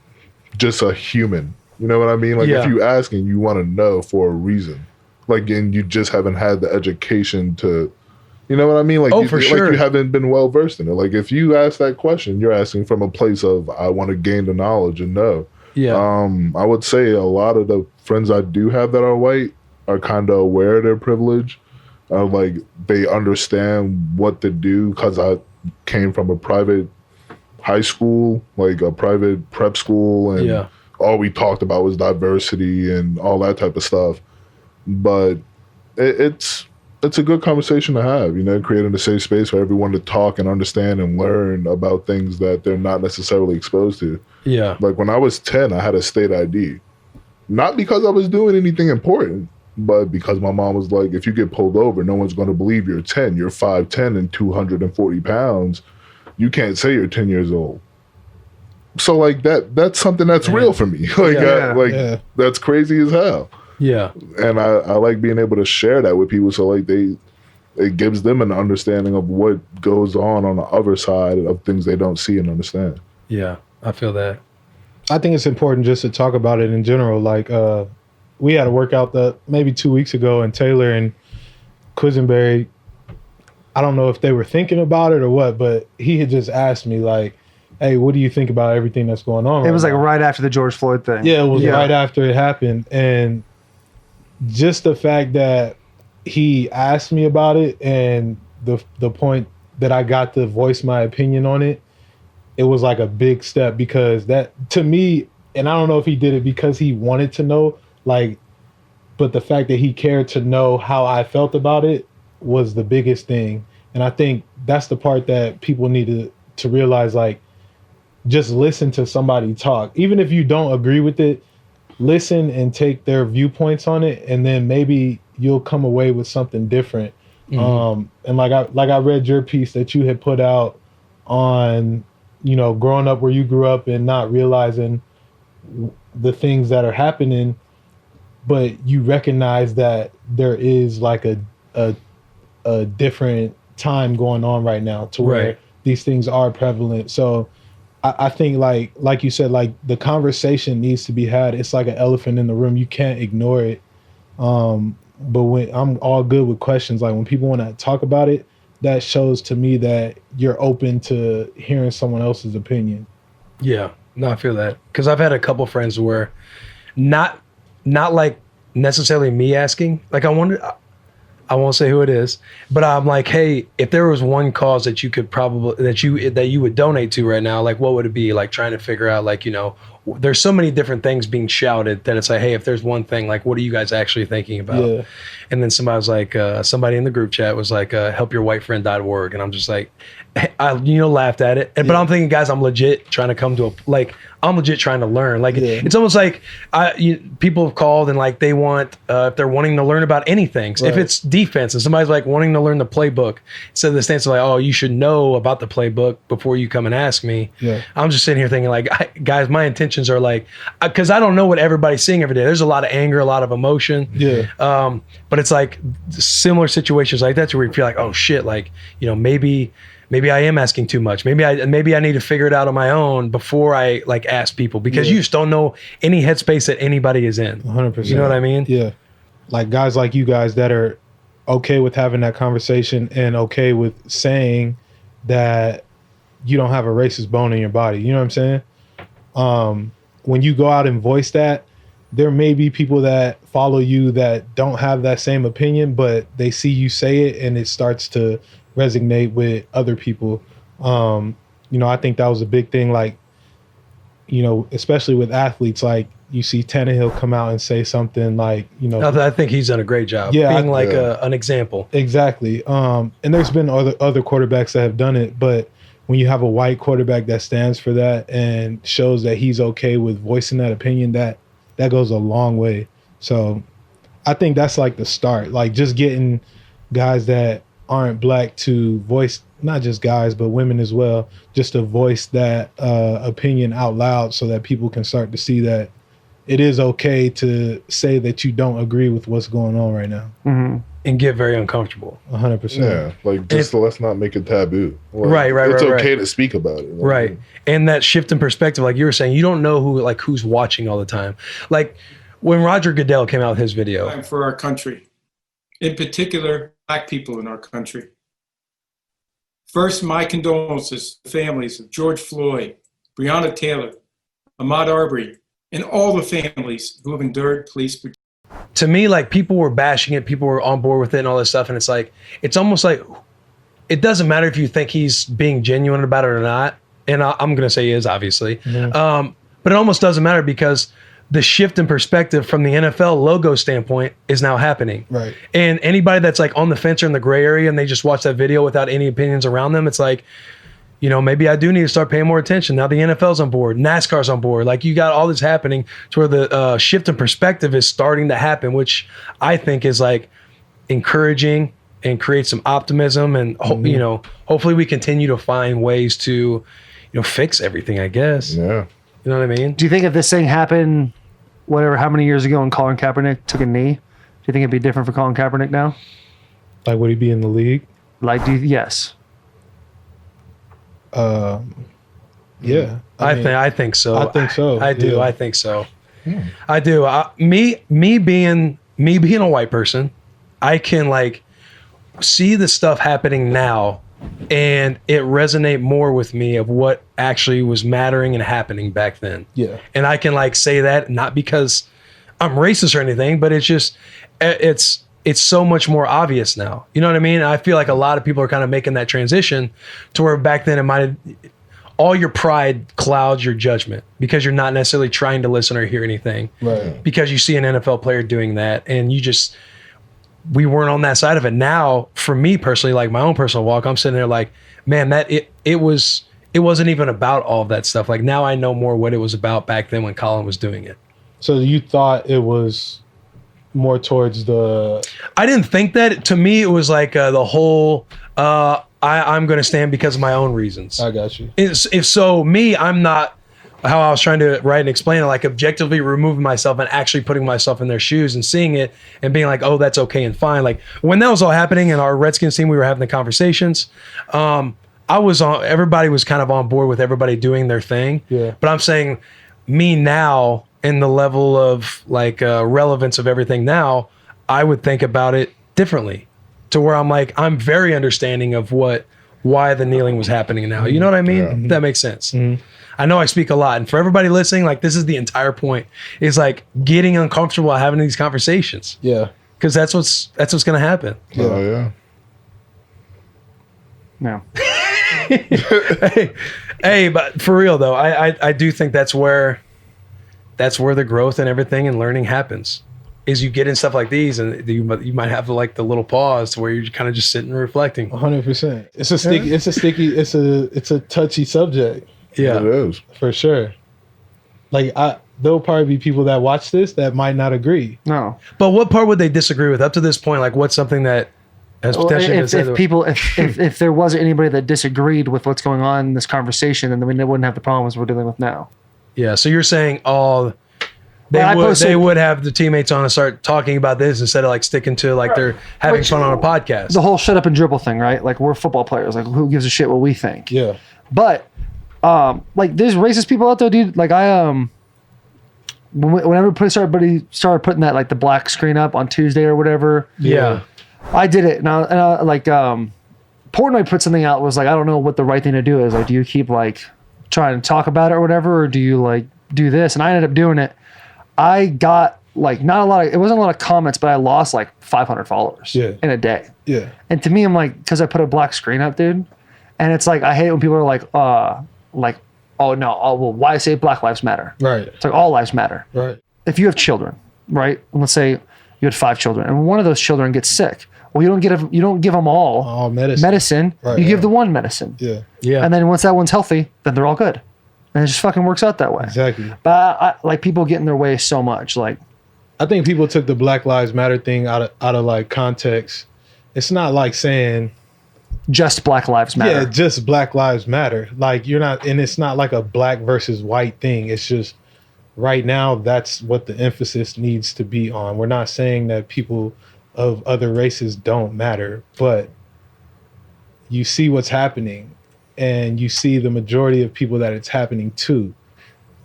just a human. You know what I mean? Like if you asking, you want to know for a reason. Like, and you just haven't had the education to, you know what I mean? Like, for sure. Like you haven't been well versed in it. Like if you ask that question, you're asking from a place of I want to gain the knowledge and know. Yeah. I would say a lot of the friends I do have that are white are kind of aware of their privilege. Like they understand what to do because I came from a private high school, like a private prep school, and all we talked about was diversity and all that type of stuff. But it's a good conversation to have, creating a safe space for everyone to talk and understand and learn about things that they're not necessarily exposed to. Yeah. Like when I was 10, I had a state ID. Not because I was doing anything important, but because my mom was like, if you get pulled over, no one's going to believe you're 10. You're 5'10" and 240 pounds. You can't say you're 10 years old. So like that's something that's real for me. Like that's crazy as hell. Yeah. And I like being able to share that with people. So like it gives them an understanding of what goes on the other side of things they don't see and understand. Yeah. I feel that. I think it's important just to talk about it in general. Like we had a workout maybe 2 weeks ago, and Taylor and Quisenberry, I don't know if they were thinking about it or what, but he had just asked me like, hey, what do you think about everything that's going on? It was like now? right after the George Floyd thing. Yeah, it was right after it happened. And just the fact that he asked me about it and the point that I got to voice my opinion on it, it was like a big step because that, to me, and I don't know if he did it because he wanted to know, like, but the fact that he cared to know how I felt about it was the biggest thing. And I think that's the part that people need to realize, like, just listen to somebody talk. Even if you don't agree with it, listen and take their viewpoints on it, and then maybe you'll come away with something different. And like I read your piece that you had put out on, growing up where you grew up and not realizing the things that are happening, but you recognize that there is like a different time going on right now to where these things are prevalent. So I think like you said, like the conversation needs to be had. It's like an elephant in the room. You can't ignore it. But when I'm all good with questions, like when people want to talk about it, that shows to me that you're open to hearing someone else's opinion. Yeah, no, I feel that because I've had a couple friends where not like necessarily me asking. Like I won't say who it is, but I'm like, hey, if there was one cause that you could probably that you would donate to right now, like what would it be? Like trying to figure out, like, you know, there's so many different things being shouted that it's like, hey, if there's one thing, like, what are you guys actually thinking about? Yeah. And then somebody was like, somebody in the group chat was like, helpyourwhitefriend.org, and I'm just like, I laughed at it, but I'm thinking, guys, I'm legit trying to come to I'm legit trying to learn. Like it's almost like people have called and like they want if they're wanting to learn about anything. Right. If it's defense and somebody's like wanting to learn the playbook, instead of the stance of like, oh, you should know about the playbook before you come and ask me. Yeah. I'm just sitting here thinking like, guys, my intentions are like, because I don't know what everybody's seeing every day. There's a lot of anger, a lot of emotion. Yeah. But it's like similar situations like that where you feel like, oh shit, like, you know, maybe I am asking too much. Maybe I need to figure it out on my own before I like ask people, because you just don't know any headspace that anybody is in. 100%. You know what I mean? Yeah. Like guys like you guys that are okay with having that conversation and okay with saying that you don't have a racist bone in your body. You know what I'm saying? When you go out and voice that, there may be people that follow you that don't have that same opinion, but they see you say it and it starts to resonate with other people. You know, I think that was a big thing, like, you know, especially with athletes, like you see Tannehill come out and say something like, you know, I think he's done a great job being an example. Exactly. And there's been other quarterbacks that have done it, but when you have a white quarterback that stands for that and shows that he's okay with voicing that opinion, that goes a long way. So I think that's like the start, like just getting guys that aren't black to voice, not just guys, but women as well, just to voice that opinion out loud so that people can start to see that it is okay to say that you don't agree with what's going on right now. Mm-hmm. And get very uncomfortable. 100%. Yeah, like just let's not make it taboo. Right. Like, it's okay to speak about it. Like, right. And that shift in perspective, like you were saying, you don't know who's watching all the time. Like when Roger Goodell came out with his video. For our country, in particular, black people in our country. First, my condolences to the families of George Floyd, Breonna Taylor, Ahmaud Arbery, and all the families who have endured police brutality. To me, like people were bashing it, people were on board with it and all this stuff. And it's like, it's almost like, it doesn't matter if you think he's being genuine about it or not. And I'm going to say he is, obviously. Mm-hmm. But it almost doesn't matter because the shift in perspective from the NFL logo standpoint is now happening. Right. And anybody that's like on the fence or in the gray area and they just watch that video without any opinions around them, it's like, you know, maybe I do need to start paying more attention. Now the NFL's on board, NASCAR's on board. Like you got all this happening to where the shift in perspective is starting to happen, which I think is like encouraging and creates some optimism. And, you know, hopefully we continue to find ways to, you know, fix everything, I guess. Yeah. You know what I mean? Do you think if this thing happened, how many years ago when Colin Kaepernick took a knee, do you think it'd be different for Colin Kaepernick now? Like, would he be in the league? Like, yes. Yeah. I think so. I think so. I do. Yeah. I think so. I do. Me being a white person, I can like see the stuff happening now and it resonate more with me of what actually was mattering and happening back then. Yeah. And I can like say that not because I'm racist or anything, but it's just, it's so much more obvious now. You know what I mean? I feel like a lot of people are kind of making that transition to where back then it might have, all your pride clouds your judgment because you're not necessarily trying to listen or hear anything. Right. Because you see an NFL player doing that and we weren't on that side of it. Now, for me personally, like my own personal walk, I'm sitting there like, man, it wasn't even about all of that stuff. Like now I know more what it was about back then when Colin was doing it. So you thought it was more towards I didn't think that. To me, it was like the whole, I'm going to stand because of my own reasons. I got you. If so, me, I'm not, how I was trying to write and explain it, like objectively removing myself and actually putting myself in their shoes and seeing it and being like, oh, that's okay and fine. Like when that was all happening in our Redskins team, we were having the conversations. everybody was kind of on board with everybody doing their thing. Yeah. But I'm saying me now in the level of like relevance of everything now, I would think about it differently to where I'm like, I'm very understanding of why the kneeling was happening now. You know what I mean? Yeah. That makes sense. I know I speak a lot, and for everybody listening, like this is the entire point, is like getting uncomfortable having these conversations. Yeah. Because that's what's going to happen. Oh yeah. No. Hey, but for real though, I do think that's where the growth and everything and learning happens. Is you get in stuff like these, and you might have like the little pause where you're kind of just sitting and reflecting. 100%. It's a sticky. It's a touchy subject. Yeah, It is. For sure. Like there'll probably be people that watch this that might not agree. No. but what part would they disagree with up to this point? Like, what's something that has Well, potentially been said? if there wasn't anybody that disagreed with what's going on in this conversation, then we wouldn't have the problems we're dealing with now. Yeah, so you're saying they Well, would have the teammates on and start talking about this instead of like sticking to like they're having fun on a podcast. The whole shut up and dribble thing, right? Like we're football players. Like who gives a shit what we think? Yeah. But like there's racist people out there, dude. Like whenever somebody started putting that like the black screen up on Tuesday or whatever. Yeah. I did it, and I like Portnoy put something out. Was like, I don't know what the right thing to do is. Like, do you keep like trying to talk about it or whatever, or do you like do this? And I ended up doing it. I got like it wasn't a lot of comments, but I lost like 500 followers in a day. Yeah. And to me, I'm like, because I put a black screen up, dude. And it's like I hate it when people are like, oh no, well, why say Black Lives Matter? Right. It's like all lives matter. Right. If you have children, right? And let's say you had 5 children, and one of those children gets sick. Well, you don't give them all medicine. Right, you give the one medicine. Yeah. Yeah. And then once that one's healthy, then they're all good. And it just fucking works out that way. Exactly. But I like people get in their way so much. Like, I think people took the Black Lives Matter thing out of like context. It's not like saying just Black Lives Matter. yeah, just Black Lives Matter. Like you're not, and it's not like a black versus white thing. It's just right now that's what the emphasis needs to be on. We're not saying that people of other races don't matter, but you see what's happening and you see the majority of people that it's happening to.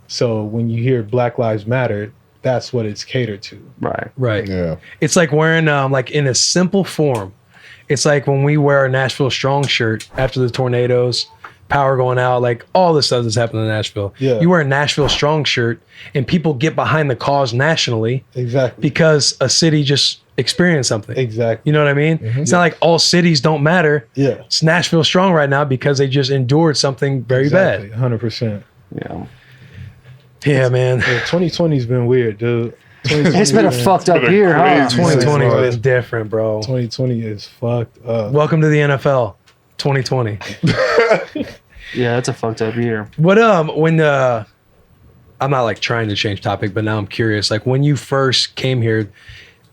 So when you hear Black Lives Matter, that's what it's catered to. Right. Right. Yeah. It's like wearing like in a simple form. It's like when we wear a Nashville Strong shirt after the tornadoes, power going out, like all this stuff that's happened in Nashville. Yeah. You wear a Nashville Strong shirt and people get behind the cause nationally Exactly. because a city just experienced something. Exactly. You know what I mean? It's not like all cities don't matter. Yeah. It's Nashville Strong right now because they just endured something very Exactly. bad. 100%. Yeah. Yeah, man. Yeah, 2020's been weird, dude. It's been a fucked up year, huh? crazy 2020 months. has been different, bro. 2020 is fucked up. Welcome to the NFL 2020. Yeah, it's a fucked up year. What when I'm not like trying to change topic, but now I'm curious. Like when you first came here,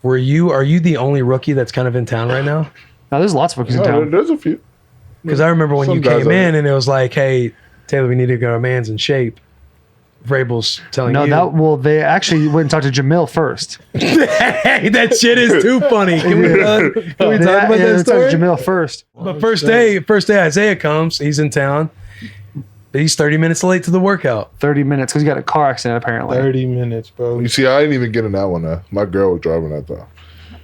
are you the only rookie that's kind of in town right now? Now there's lots of rookies in No, town. there's a few. Because I remember when Some you guys came are. in and it was like, hey, Taylor, we need to get our man's in shape. Vrabel's telling No, you. they actually went and talked to Jamil first. Hey, that shit is too funny. Can we talk about that They story? talked to Jamil first. But first day Isaiah comes, he's in town. He's 30 minutes late to the workout. 30 minutes because he got a car accident apparently. 30 minutes, bro. You see, I didn't even get in that one. My girl was driving that though.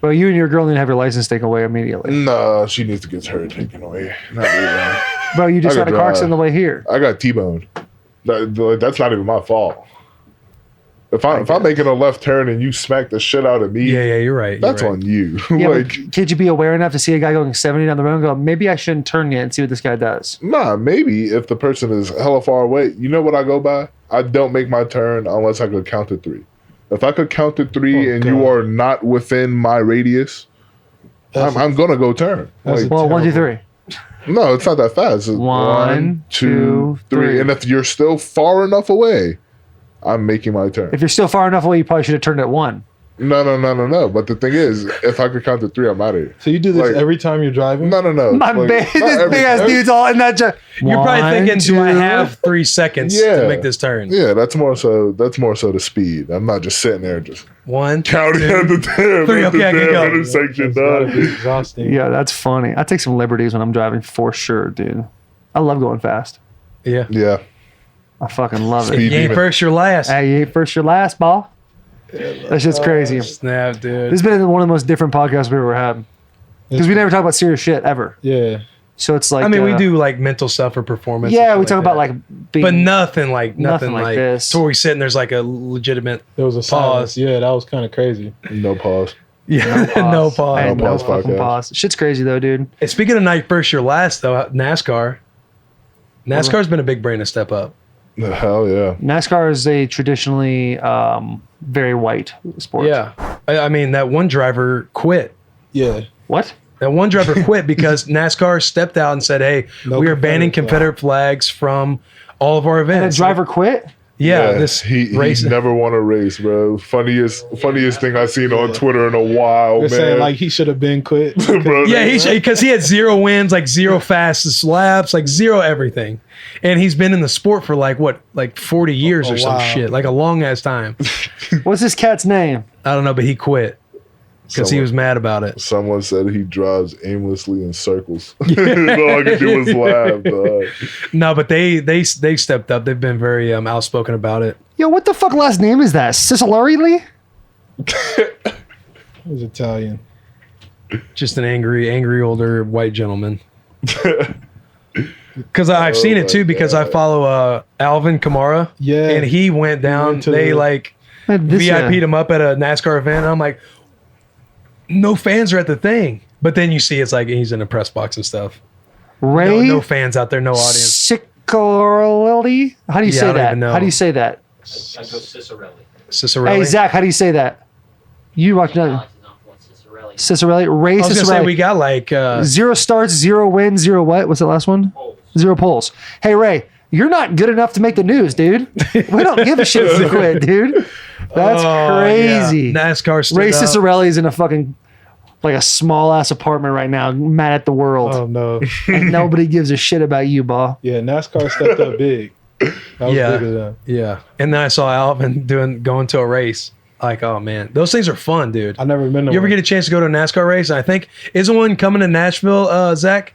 Well, you and your girl need to have your license taken away immediately. Nah, she needs to get her taken away. Not really. Bro, you just I had a could car drive. accident on the way here. I got T-boned. That's not even my fault. If I'm making a left turn and you smack the shit out of me, Yeah, you're right. that's you're right. on you. Yeah, like, but could you be aware enough to see a guy going 70 down the road and go, maybe I shouldn't turn yet and see what this guy does? nah, maybe if the person is hella far away. You know what I go by? I don't make my turn unless I could count to 3. If I could count to 3 and you God. are not within my radius, I'm gonna go turn. That's Like, Well, 1, 2, Terrible. 3. no, it's not that fast. It's 1, 2, 3. And if you're still far enough away, I'm making my turn. If you're still far enough away, you probably should have turned at 1. No. But the thing is, if I could count to 3, I'm out of here. So you do this Like- every time you're driving? No. My Like, big, not this every- big ass dude's all in that. You're probably thinking, do I have 3 seconds to make this turn? Yeah, that's more so the speed. I'm not just sitting there just 1, counting at the damn, 3, at the okay, I can damn go. intersection, That's gotta dog. be exhausting. Yeah, that's funny. I take some liberties when I'm driving for sure, dude. I love going fast. Yeah. Yeah. I fucking love Speed it. You ain't demon. first, you're last. Hey, you ain't first, your last, ball. That's just crazy. Snap, dude. This has been one of the most different podcasts we've ever had. Because we never talk about serious shit ever. Yeah. So it's like I mean, we do like mental stuff or performance. Yeah, and we shit talk about that. like being, but nothing like this. To where we sit and there's like a legitimate There was a pause. silence. Yeah, that was kind of crazy. No pause. Yeah, no pause. Hey, No no pause fucking podcast. pause. Shit's crazy though, dude. And speaking of night first, your last though, NASCAR's been a big brain to step up. Hell yeah. NASCAR is a traditionally very white sport. Yeah, I mean that one driver quit. Yeah. What? That one driver quit because NASCAR stepped out and said, "Hey, No we are banning Confederate Confederate flags from all of our And a events." driver quit? yeah, this he race. never won a race, bro. Funniest thing I've seen on Twitter in a while, They're man. saying like he should have been quit. Bro, Yeah, because he had 0 wins, like 0 fastest laps, like 0 everything, and he's been in the sport for like 40 years or some wow. shit, like a long ass time. What's this cat's name? I don't know, but he quit because he Someone- was mad about it. Someone said he drives aimlessly in circles. All I could do was laugh, dog. No, but they stepped up. They've been very outspoken about it. Yo, what the fuck last name is that? Cicelarelli? It was Italian. Just an angry older white gentleman. Because I've seen it my too. Because I God. follow Alvin Kamara. Yeah. and he went down. went to They the- like This VIP'd him up at a NASCAR event. And I'm like, no fans are at the thing. But then you see it's like he's in a press box and stuff. Ray No fans out there, no audience. Cicelarelli? How do you Yeah, say I don't that? even know. How do you say that? I go Cicerelli. Cicerelli. Hey, Zach, how do you say that? You watch Alex another. is not one Cicerelli. Cicerelli? Ray I was gonna say Cicerelli. we got like 0 starts, 0 wins, 0 what? What's the last one? Polls. 0 polls. Hey, Ray, you're not good enough to make the news, dude. We don't give a shit if you quit, dude. That's oh, crazy. yeah. NASCAR stood Ray up. Cicerelli's in a fucking, like a small ass apartment right now, mad at the world. Oh no. And nobody gives a shit about you, Ball. Yeah, NASCAR stepped up big. That was Yeah. big of them. Yeah, and then I saw Alvin going to a race. Like, oh man, those things are fun, dude. I never been to You ever one. get a chance to go to a NASCAR race? I think isn't one coming to Nashville, Zach?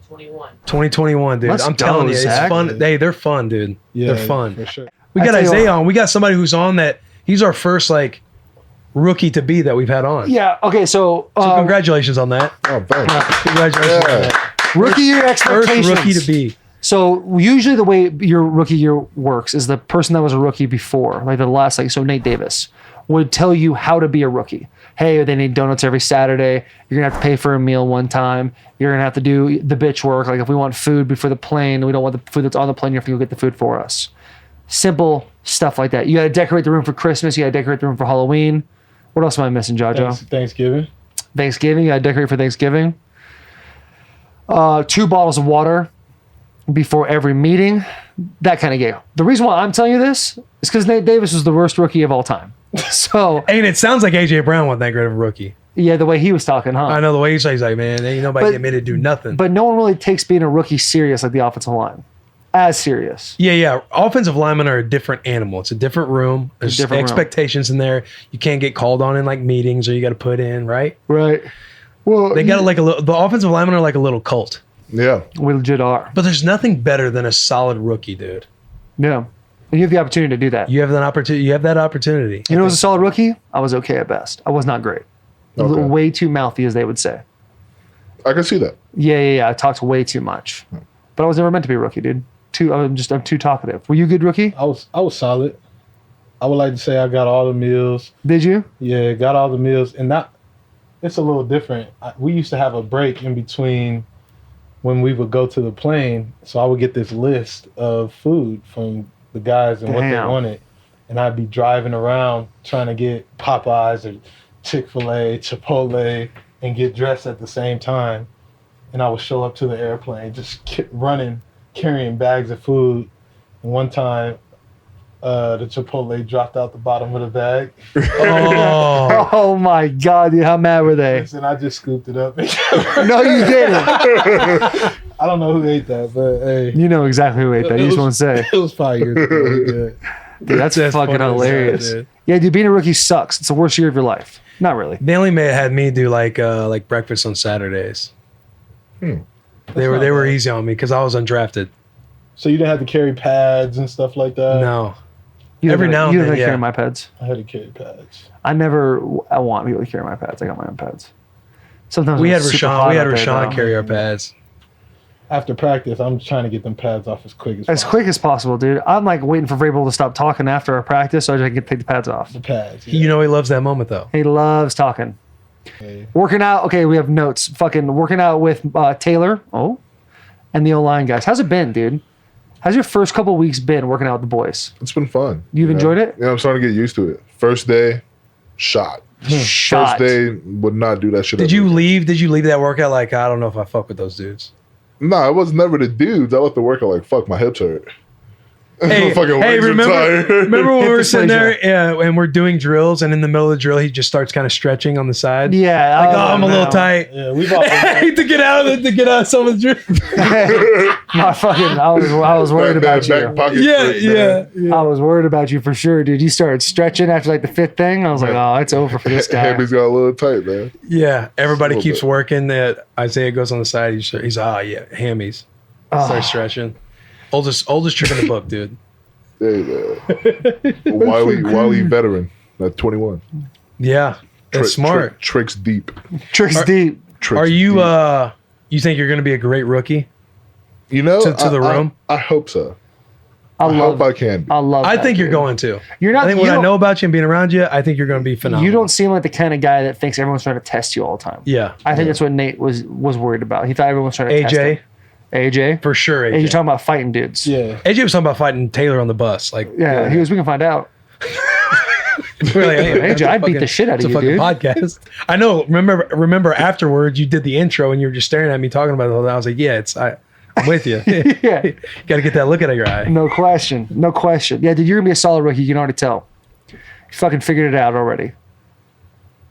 2021. 2021, dude. Let's I'm go, telling you, Zach. it's fun. Hey, they're fun, dude. Yeah, They're fun. for sure. We I got tell you Isaiah what. on. We got somebody who's on that. He's our first like rookie to be that we've had on. Yeah, okay, so, So congratulations on that. Oh, thanks. Congratulations on Yeah. that. rookie year First expectations. rookie to be. So usually the way your rookie year works is the person that was a rookie before, like the last, like so Nate Davis would tell you how to be a rookie. Hey, they need donuts every Saturday. You're gonna have to pay for a meal one time. You're gonna have to do the bitch work. Like if we want food before the plane, we don't want the food that's on the plane. You have to go get the food for us. Simple stuff like that. You gotta decorate the room for Christmas. You gotta decorate the room for Halloween. What else am I missing, Jajo? Thanksgiving. Thanksgiving. You gotta decorate for Thanksgiving. 2 bottles of water before every meeting. That kind of game. The reason why I'm telling you this is because Nate Davis was the worst rookie of all time. So And it sounds like AJ Brown wasn't that great of a rookie. yeah, the way he was talking, huh? I know the way he's like, man, ain't nobody But- get me to do nothing. But no one really takes being a rookie serious like the offensive line. As serious. Yeah. Offensive linemen are a different animal. It's a different room. There's different room. expectations in there. You can't get called on in like meetings, or you got to put in, right? Right. Well, They got like a little. The offensive linemen are like a little cult. Yeah. we legit are. But there's nothing better than a solid rookie, dude. Yeah. And you have the opportunity to do that. You have that opportunity. You have that opportunity. You know, as a solid rookie, I was okay at best. I was not great. Okay. Way too mouthy, as they would say. I can see that. Yeah. I talked way too much. But I was never meant to be a rookie, dude. I'm too talkative. Were you a good rookie? I was solid. I would like to say I got all the meals. Did you? Yeah, got all the meals, and not. It's a little different. We used to have a break in between when we would go to the plane, so I would get this list of food from the guys and what they Damn. wanted, and I'd be driving around trying to get Popeyes or Chick-fil-A, Chipotle, and get dressed at the same time, and I would show up to the airplane just running, carrying bags of food. And one time, the Chipotle dropped out the bottom of the bag. Oh, Oh my God, dude, how mad were they? And I just scooped it up. No, you didn't. I don't know who ate that, but hey. You know exactly who ate that. You just won't say. It was 5 years ago. Good. Dude, that's fucking funny as hell, hilarious. dude. Yeah, dude, being a rookie sucks. It's the worst year of your life. Not really. They only had me do like breakfast on Saturdays. They were easy on me because I was undrafted. So you didn't have to carry pads and stuff like that? No. You Every now and then, carry yeah. my pads. I had to carry pads. I want people to carry my pads. I got my own pads. Sometimes We when had it's super Rashawn. hot We had out there, Rashawn though. carry our pads. After practice, I'm trying to get them pads off as quick as possible. As possible, dude. I'm like waiting for Vrabel to stop talking after our practice so I can take the pads off. The pads. Yeah. You know he loves that moment though. He loves talking. Hey. Working out. Okay, we have notes. Fucking working out with Taylor. Oh, and the O-line guys. How's it been, dude? How's your first couple weeks been working out with the boys? It's been fun. You've enjoyed it? Yeah, I'm starting to get used to it. First day, shot. Shot. First day, would not do that shit. Did ever you again. leave? Did you leave that workout like I don't know if I fuck with those dudes? Nah, it was never the dudes. I left the workout like, fuck, my hips hurt. Hey, Fucking hey, legs are remember tired. when we Hip were sitting dysplasia. there and we're doing drills, and in the middle of the drill, he just starts kind of stretching on the side. Yeah. Like, I'm a little tight. Yeah, we've all been to get out of someone's drill. My fucking. I was worried about Back you. pocket Yeah, trick, man. yeah. I was worried about you for sure, dude. You started stretching after like the fifth thing. I was like, oh, it's over for this guy. Hammies got a little tight, man. Yeah, everybody Little keeps bit. working. That Isaiah goes on the side. He's yeah, hammies. Starts stretching. Oldest trick in the book, dude. Hey, man. Wily veteran at 21. Yeah, that's smart. Tricks deep. Tricks deep. Tricks Are you deep. you think you're going to be a great rookie? You know, to the room? I hope so. I I love. hope I can. Be. I love. I that, think you're dude. going to. You're not. I think you what I don't- know about you and being around you, I think you're going to be phenomenal. You don't seem like the kind of guy that thinks everyone's trying to test you all the time. Yeah, I think that's what Nate was worried about. He thought everyone was trying to test AJ him. AJ. for sure. And you're AJ. talking about fighting dudes. Yeah. AJ was talking about fighting Taylor on the bus. Like, Yeah, he was. We can find out. we're like, hey, AJ, I'd beat the shit out it's of a you, fucking dude. podcast. I know. Remember afterwards, you did the intro and you were just staring at me talking about it. All day. I was like, yeah, I'm with you. Yeah. Got to get that look out of your eye. No question. No question. Yeah, dude, you're gonna be a solid rookie. You can already tell. You fucking figured it out already.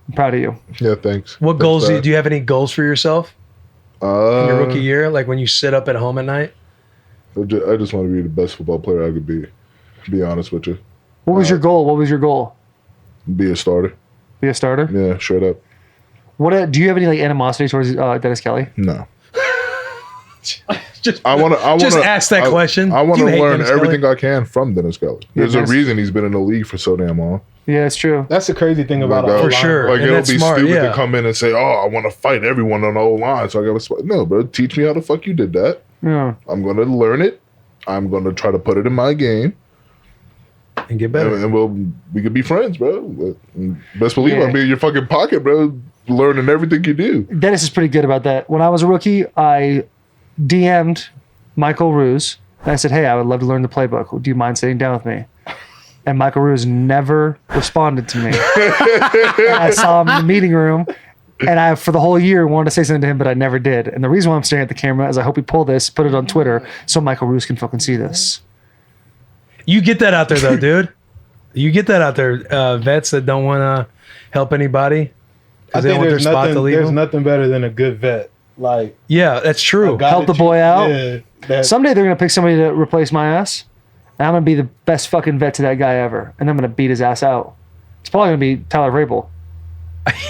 I'm proud of you. Yeah, thanks. What Thanks, goals Dad. do you have? Any goals for yourself in your rookie year? Like when you sit up at home at night? I just want to be the best football player I could be. To be honest with you, What was your goal? What was your goal? be a starter. Be a starter? Yeah, straight up. What do you have any like animosity towards Dennis Kelly? No. Just I want to. Just ask that question. I want Do to you hate learn Dennis everything I can from Dennis Kelly. There's a Dennis- reason he's been in the league for so damn long. Yeah, it's true. That's the crazy thing about For our sure. Like And it'll that's be smart, stupid yeah. to come in and say, "Oh, I want to fight everyone on the whole line." So I got to. No, bro. Teach me how the fuck you did that. Yeah. I'm gonna learn it. I'm gonna try to put it in my game, and get better. and we could be friends, bro. Best believe Yeah. I'll be in your fucking pocket, bro. Learning everything you do. Dennis is pretty good about that. When I was a rookie, I DM'd Michael Ruse and I said, "Hey, I would love to learn the playbook. Do you mind sitting down with me?" And Michael Ruse never responded to me. And I saw him in the meeting room, and I, for the whole year, wanted to say something to him, but I never did. And the reason why I'm staring at the camera is I hope we pull this, put it on Twitter, so Michael Ruse can fucking see this. You get that out there though, dude. You get that out there. Vets that don't want to help anybody I because they don't think want their there's spot to nothing. leave There's them. nothing better than a good vet. Like Yeah, that's true. a guy Help that the boy out. Yeah, that, Someday they're gonna pick somebody to replace my ass, and I'm gonna be the best fucking vet to that guy ever, and I'm gonna beat his ass out. It's probably gonna be Tyler Vrabel.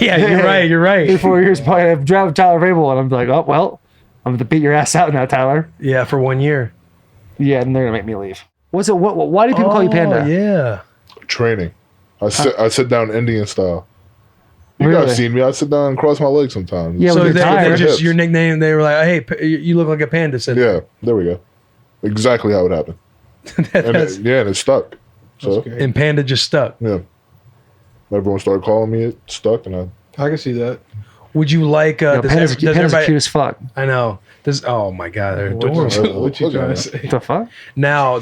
Yeah, you're right. You're In right. 4 years, probably I've drafted Tyler Vrabel, and I'm like, oh well, I'm gonna beat your ass out now, Tyler. Yeah, for 1 year. Yeah, and they're gonna make me leave. What's it? What? Why do people call you Panda? Oh, yeah. Training. I sit down Indian style. You Really? guys seen me? I sit down and cross my legs sometimes. Yeah, So with your they tire. just Hips. your nickname. They were like, "Hey, you look like a panda." Said, Yeah, there we go. Exactly how it happened. And it stuck. So That's great. and panda just stuck. yeah, everyone started calling me it. Stuck, and I can see that. Would you like? Yo, Does Panda's everybody? cute as fuck. I know. Oh my god, they're What adorable. what you Look at trying to that. say? What the fuck? Now,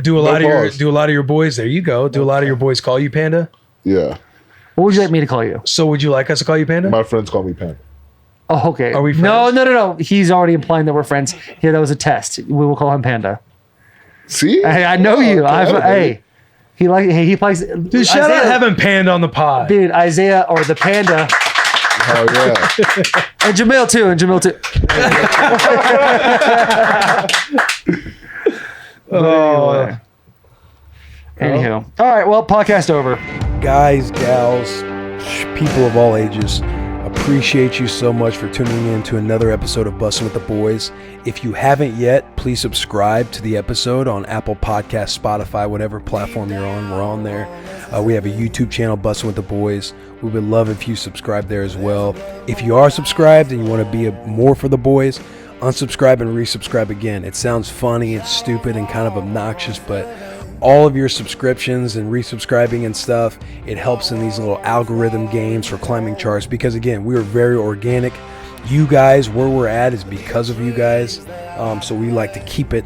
do a lot No of pause. your boys? There you go. Do a lot of your boys call you panda? yeah, What would you like me to call you? So would you like us to call you panda? my friends call me Panda. Oh, okay. Are we No, friends? no. He's already implying that we're friends. Here, that was a test. We will call him Panda. See, Hey, I know you. Okay. He plays. Dude, shout out having panda on the pod. Dude, Isaiah or the Panda. Oh yeah, And Jamil too. Oh. Anywho. All right. Well, podcast over. Guys, gals, people of all ages, appreciate you so much for tuning in to another episode of Bussin' with the Boys. If you haven't yet, please subscribe to the episode on Apple Podcasts, Spotify, whatever platform you're on. We're on there. We have a YouTube channel, Bussin' with the Boys. We would love if you subscribe there as well. If you are subscribed and you want to be more for the boys, unsubscribe and resubscribe again. It sounds funny, it's stupid and kind of obnoxious, but all of your subscriptions and resubscribing and stuff, it helps in these little algorithm games for climbing charts, because again, we are very organic. You guys, where we're at is because of you guys, so we like to keep it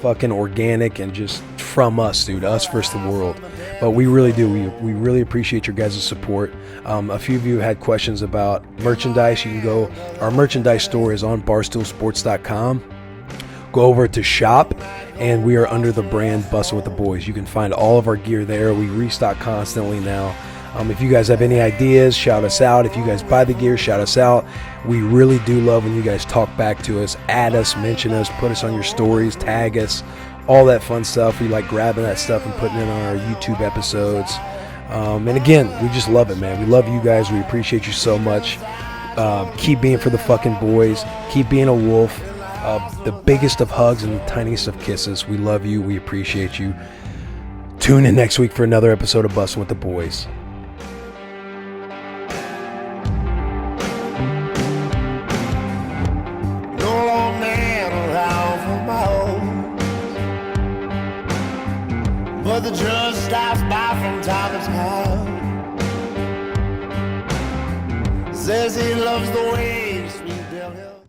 fucking organic and just from us, dude, us versus the world. But we really do, we really appreciate your guys' support. A few of you had questions about merchandise. You can go, our merchandise store is on barstoolsports.com. Go over to shop, and we are under the brand Bussin' with the Boys. You can find all of our gear there. We restock constantly now. If you guys have any ideas, shout us out. If you guys buy the gear, shout us out. We really do love when you guys talk back to us, add us, mention us, put us on your stories, tag us, all that fun stuff. We like grabbing that stuff and putting it on our YouTube episodes. And again, we just love it, man. We love you guys. We appreciate you so much. Keep being for the fucking boys. Keep being a wolf. The biggest of hugs and the tiniest of kisses. We love you. We appreciate you. Tune in next week for another episode of Bussin' with the Boys. No old man around for my own, but the judge stops by from time to time. Says he loves the way